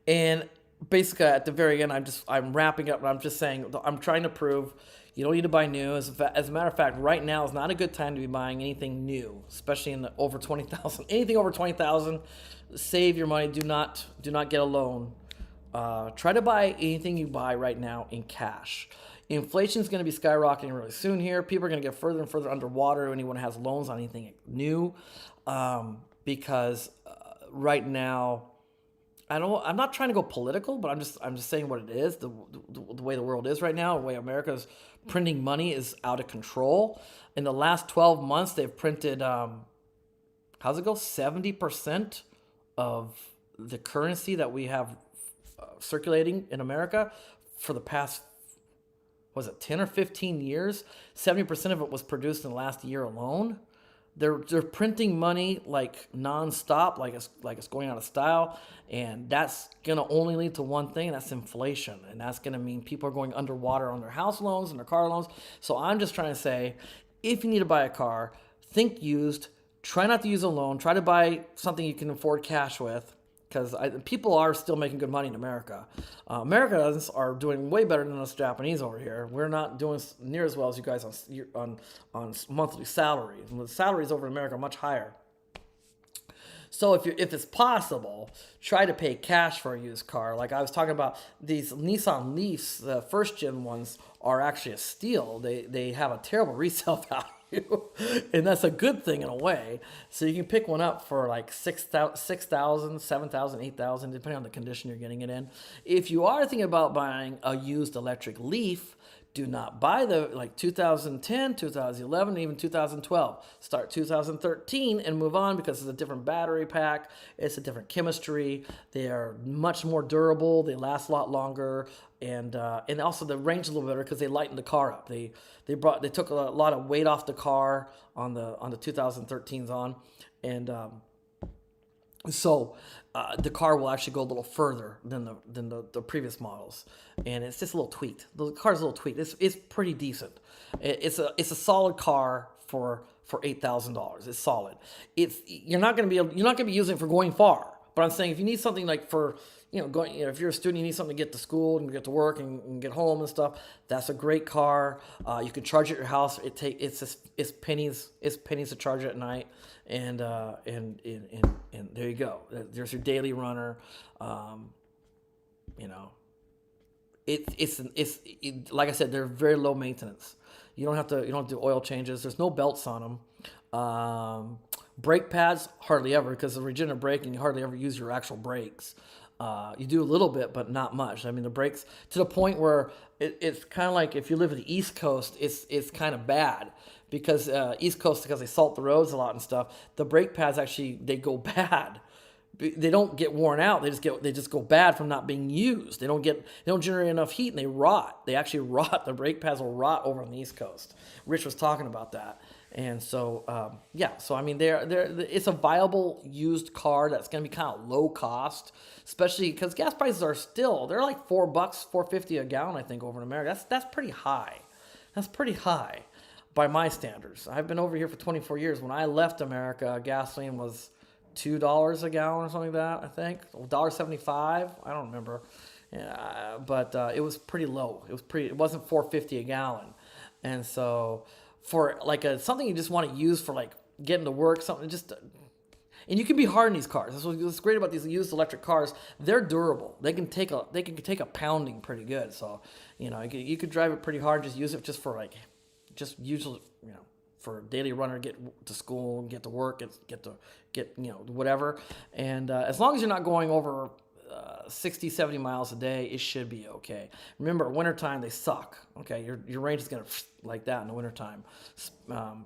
A: And basically at the very end, I'm wrapping up, and I'm just saying, I'm trying to prove you don't need to buy new. As a matter of fact, right now is not a good time to be buying anything new, especially in the over 20,000. Anything over 20,000, save your money. Do not get a loan. Try to buy anything you buy right now in cash. Inflation is going to be skyrocketing really soon here. People are going to get further and further underwater when anyone has loans on anything new, because right now, I'm not trying to go political, but I'm just saying what it is. The way the world is right now, the way America's printing money is out of control. In the last 12 months, they've printed, how's it go? 70% of the currency that we have circulating in America for the past, was it 10 or 15 years? 70% of it was produced in the last year alone. They're printing money like nonstop, like it's going out of style, and that's gonna only lead to one thing, and that's inflation, and that's gonna mean people are going underwater on their house loans and their car loans. So I'm just trying to say, if you need to buy a car, think used. Try not to use a loan. Try to buy something you can afford cash with, because people are still making good money in America. Americans are doing way better than us Japanese over here. We're not doing near as well as you guys on monthly salary. The salaries over in America are much higher. So if it's possible, try to pay cash for a used car. Like I was talking about, these Nissan Leafs, the first gen ones, are actually a steal. They have a terrible resale value. And that's a good thing in a way. So you can pick one up for like $6,000, $7,000, $8,000, depending on the condition you're getting it in. If you are thinking about buying a used electric Leaf, do not buy the 2010, 2011, even 2012. Start 2013 and move on, because it's a different battery pack. It's a different chemistry. They are much more durable. They last a lot longer. And also the range is a little better because they lightened the car up. They took a lot of weight off the car on the 2013s on, and so the car will actually go a little further than the previous models, and it's just a little tweaked. The car's a little tweaked. It's pretty decent. It's a solid car for $8,000. It's solid. You're not gonna be using it for going far. But I'm saying if you need something like for if you're a student, you need something to get to school and get to work and get home and stuff. That's a great car. You can charge it at your house. It's pennies to charge it at night, and there you go. There's your daily runner. It's like I said, they're very low maintenance. You don't do oil changes. There's no belts on them. Brake pads, hardly ever, because the regenerative braking, you hardly ever use your actual brakes. You do a little bit, but not much. I mean, the brakes, to the point where it's kind of like, if you live in the East Coast, it's kind of bad, because East Coast, because they salt the roads a lot and stuff, the brake pads actually, they go bad. They don't get worn out. They just go bad from not being used. They don't generate enough heat, and they rot. They actually rot. The brake pads will rot over on the East Coast. Rich was talking about that. And so yeah, so I mean, it's a viable used car that's going to be kind of low cost, especially because gas prices are still, they're like $4, 4.50 a gallon, I think, over in America. That's pretty high. That's pretty high by my standards. I've been over here for 24 years. When I left America, gasoline was $2 a gallon or something like that, I think. $1.75, I don't remember. Yeah, but it was pretty low. It wasn't $4.50 a gallon. And so for like something you just want to use for like getting to work, something just and you can be hard in these cars. That's what's great about these used electric cars. They're durable. They can take a pounding pretty good. So, you could drive it pretty hard. Just use it just for like, just usually, for a daily runner, get to school, get to work, get whatever. And as long as you're not going over 60, 70 miles a day, it should be okay. Remember, wintertime, they suck. Okay, your range is going to like that in the wintertime,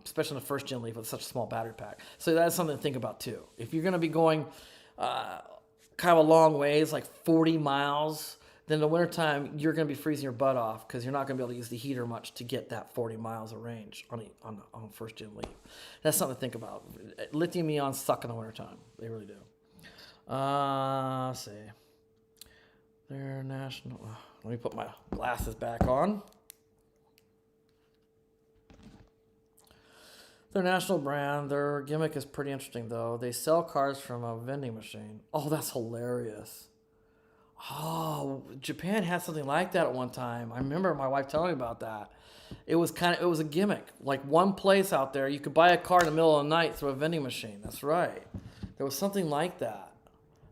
A: especially in the first gen Leaf with such a small battery pack. So that's something to think about too. If you're going to be going kind of a long ways, like 40 miles, then in the wintertime, you're going to be freezing your butt off because you're not going to be able to use the heater much to get that 40 miles of range on a first gen Leaf. That's something to think about. Lithium ions suck in the wintertime. They really do. Let's see. Their national. Let me put my glasses back on. Their national brand. Their gimmick is pretty interesting, though. They sell cars from a vending machine. Oh, that's hilarious. Oh, Japan had something like that at one time. I remember my wife telling me about that. It was a gimmick. Like one place out there, you could buy a car in the middle of the night through a vending machine. That's right. There was something like that.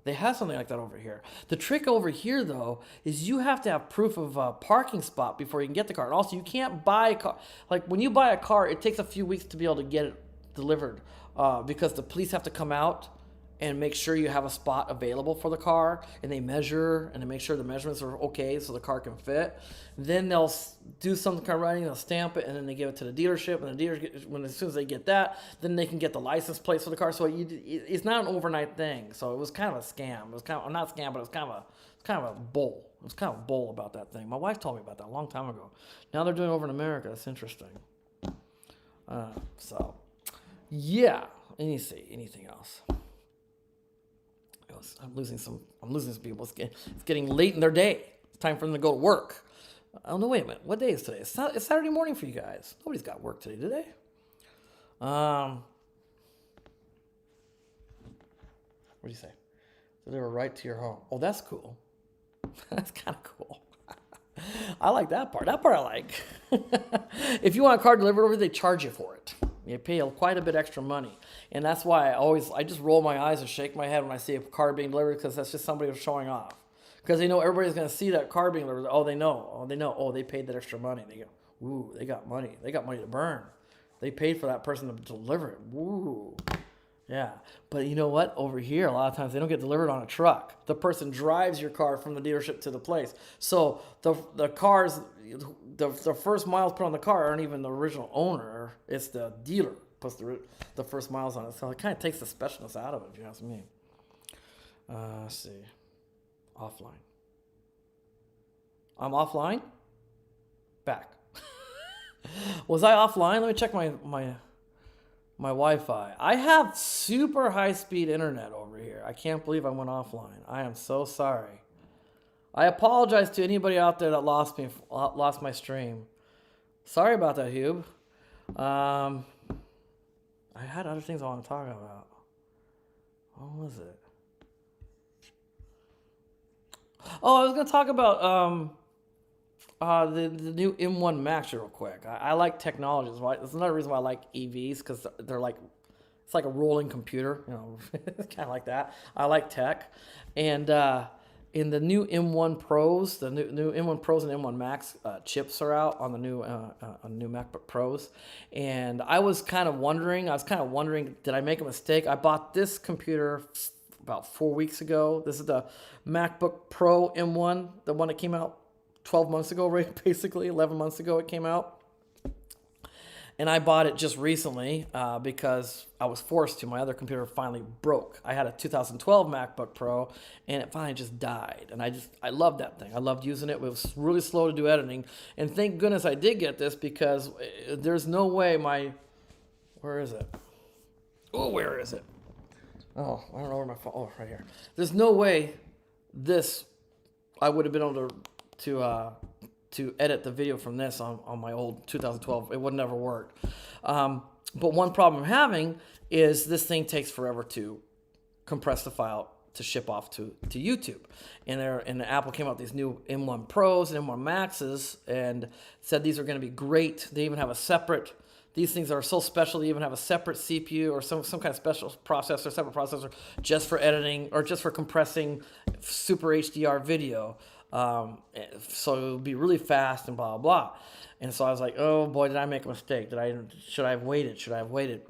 A: They have something like that over here. The trick over here, though, is you have to have proof of a parking spot before you can get the car. And also, you can't buy a car. Like, when you buy a car, it takes a few weeks to be able to get it delivered because the police have to come out and make sure you have a spot available for the car, and they measure and they make sure the measurements are okay so the car can fit. Then they'll do some kind of writing, they'll stamp it, and then they give it to the dealership, and the dealership, as soon as they get that, then they can get the license plates for the car. So it's not an overnight thing. So it was kind of a scam. It was kind of not a scam, but it was kind of a bull. It was kind of a bull about that thing. My wife told me about that a long time ago. Now they're doing it over in America. That's interesting. So yeah. Let me see anything else. I'm losing some people. It's getting late in their day. It's time for them to go to work. Oh, no, wait a minute. What day is today? It's Saturday morning for you guys. Nobody's got work today, do they? What do you say? Deliver right to your home. Oh, that's cool. That's kind of cool. I like that part. That part I like. If you want a car delivered over, they charge you for it. You pay quite a bit extra money. And that's why I just roll my eyes and shake my head when I see a car being delivered, because that's just somebody who's showing off. Because they know everybody's going to see that car being delivered. Oh, they know. Oh, they paid that extra money. They go, ooh, they got money. They got money to burn. They paid for that person to deliver it. Ooh. Yeah. But you know what? Over here, a lot of times they don't get delivered on a truck. The person drives your car from the dealership to the place. So the cars, the first miles put on the car aren't even the original owner. It's the dealer puts the first miles on it. So it kind of takes the specialness out of it, if you ask me. Let's see. Offline. I'm offline? Back. Was I offline? Let me check my Wi-Fi. I have super high-speed internet over here. I can't believe I went offline. I am so sorry. I apologize to anybody out there that lost my stream. Sorry about that, Hube. I had other things I want to talk about. What was it? Oh, I was going to talk about the new M1 Max real quick. I like technologies. Right? That's another reason why I like EVs, because they're like, it's like a rolling computer, kind of like that. I like tech. And in the new M1 Pros, the new M1 Pros and M1 Max chips are out on the new MacBook Pros. And I was kind of wondering, did I make a mistake? I bought this computer about 4 weeks ago. This is the MacBook Pro M1, the one that came out 12 months ago, right? Basically 11 months ago it came out. And I bought it just recently because I was forced to. My other computer finally broke. I had a 2012 MacBook Pro, and it finally just died. And I loved that thing. I loved using it. It was really slow to do editing. And thank goodness I did get this, because there's no way Where is it? Oh, where is it? Oh, I don't know where my phone. Oh, right here. There's no way I would have been able to edit the video from this on my old 2012. It would never work. But one problem I'm having is this thing takes forever to compress the file to ship off to YouTube. And Apple came out with these new M1 Pros and M1 Maxes and said these are going to be great. They even have a separate. These things are so special. They even have a separate CPU or some kind of special processor, separate processor just for editing or just for compressing super HDR video. So it would be really fast and blah, blah, blah. And so I was like, oh boy, did I make a mistake? Should I have waited? Should I have waited?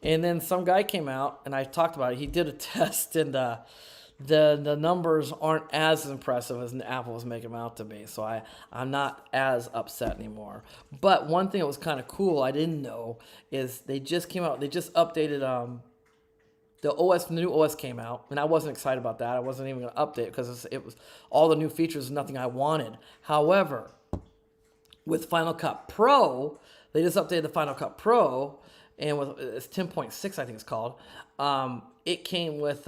A: And then some guy came out and I talked about it. He did a test and the numbers aren't as impressive as Apple was making them out to be. So I'm not as upset anymore. But one thing that was kind of cool I didn't know is they just came out. They just updated the new OS came out, and I wasn't excited about that. I wasn't even going to update it because it was all the new features, nothing I wanted. However, with Final Cut Pro, they just updated the Final Cut Pro, and it's 10.6, I think it's called. It came with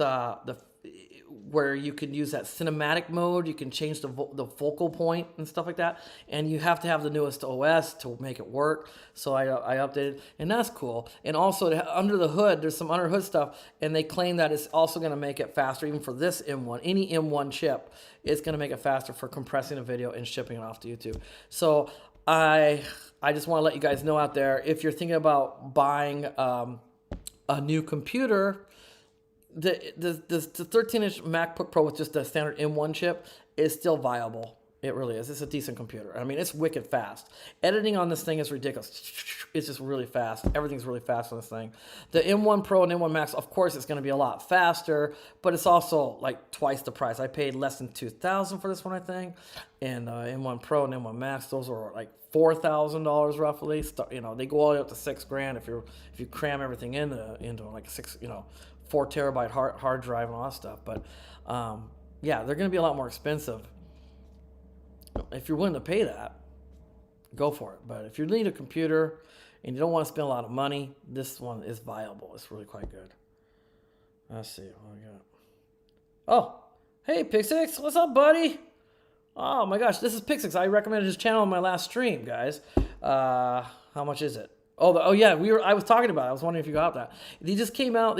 A: where you can use that cinematic mode. You can change the focal point and stuff like that. And you have to have the newest OS to make it work. So I updated, and that's cool. And also under the hood, there's some under hood stuff, and they claim that it's also going to make it faster, even for this M1. Any M1 chip, it's going to make it faster for compressing a video and shipping it off to YouTube. So I just want to let you guys know out there, if you're thinking about buying a new computer, the 13-inch MacBook Pro with just the standard M1 chip is still viable. It really is. It's a decent computer. I mean, it's wicked fast. Editing on this thing is ridiculous. It's just really fast. Everything's really fast on this thing. The M1 Pro and M1 Max, of course, it's going to be a lot faster, but it's also like twice the price. I paid less than $2,000 for this one, I think. And M1 Pro and M1 Max, those are like $4,000 roughly. You know, they go all the way up to $6,000 if you cram everything into like 4 terabyte hard drive and all that stuff. But yeah, they're going to be a lot more expensive. If you're willing to pay that, go for it. But if you need a computer and you don't want to spend a lot of money, this one is viable. It's really quite good. Let's see what we got. Oh, hey Pixix, what's up, buddy? Oh my gosh, this is Pixix. I recommended his channel on my last stream, guys. How much is it? Oh yeah, I was talking about it. I was wondering if you got that. They just came out.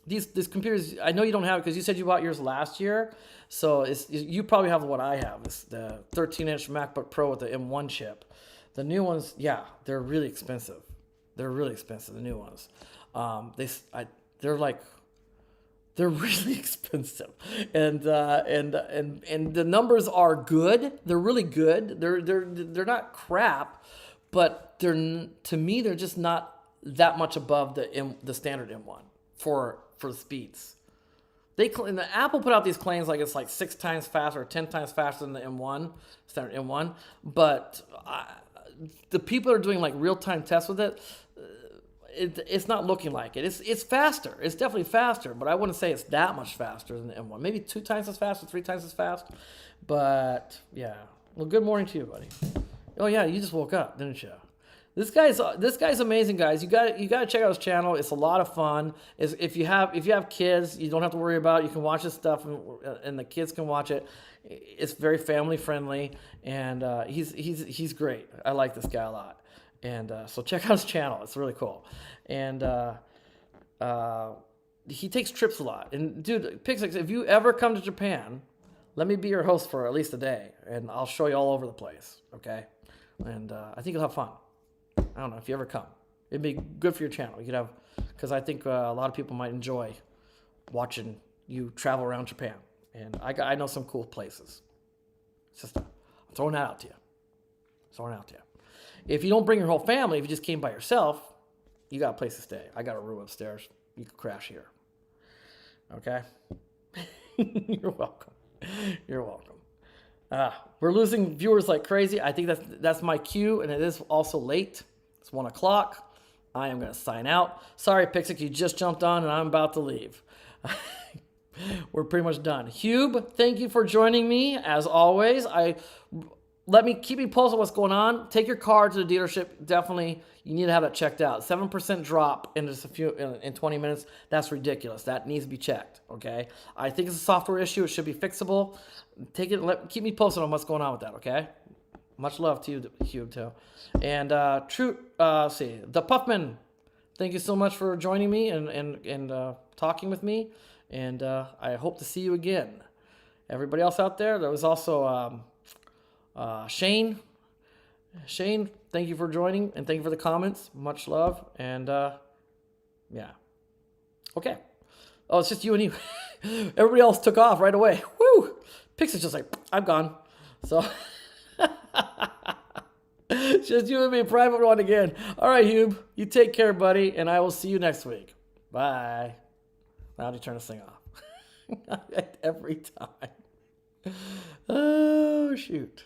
A: These computers, I know you don't have it because you said you bought yours last year. So you probably have what I have. It's the 13-inch MacBook Pro with the M1 chip. The new ones, yeah, they're really expensive. They're really expensive, the new ones. They're really expensive. And the numbers are good. They're really good. They're not crap, but to me they're just not that much above the standard M1 for the speeds. The Apple put out these claims like it's like 6 times faster or 10 times faster than the M1, standard M1, but the people that are doing like real-time tests with it, it's not looking like it. It's faster. It's definitely faster, but I wouldn't say it's that much faster than the M1. Maybe 2 times as fast or 3 times as fast, but yeah. Well, good morning to you, buddy. Oh yeah, you just woke up, didn't you? This guy's amazing, guys. You got to check out his channel. It's a lot of fun. If you have kids, you don't have to worry about it. You can watch his stuff, and the kids can watch it. It's very family friendly, and he's great. I like this guy a lot, and so check out his channel. It's really cool, and he takes trips a lot. And dude, Pixix, if you ever come to Japan, let me be your host for at least a day, and I'll show you all over the place. Okay, and I think you'll have fun. I don't know if you ever come. It'd be good for your channel. You could have, because I think a lot of people might enjoy watching you travel around Japan. And I know some cool places. It's just I'm throwing that out to you. If you don't bring your whole family, if you just came by yourself, you got a place to stay. I got a room upstairs. You can crash here. Okay? You're welcome. You're welcome. We're losing viewers like crazy. I think that's my cue, and it is also late. It's 1 o'clock. I am going to sign out. Sorry, Pixix, you just jumped on, and I'm about to leave. We're pretty much done. Hube, thank you for joining me, as always. keep me posted on what's going on. Take your car to the dealership. Definitely, you need to have it checked out. 7% drop in just in 20 minutes. That's ridiculous. That needs to be checked. Okay. I think it's a software issue. It should be fixable. Keep me posted on what's going on with that. Okay. Much love to you, Hugh, too. And the Puffman. Thank you so much for joining me and talking with me. And I hope to see you again. Everybody else out there. There was also Shane. Shane, thank you for joining and thank you for the comments. Much love. And yeah. Okay. Oh, it's just you and you. Everybody else took off right away. Woo! Pix is just like, I'm gone. So it's just you and me, private one again. All right, Hube. You take care, buddy, and I will see you next week. Bye. Now do you turn this thing off? Every time. Oh, shoot.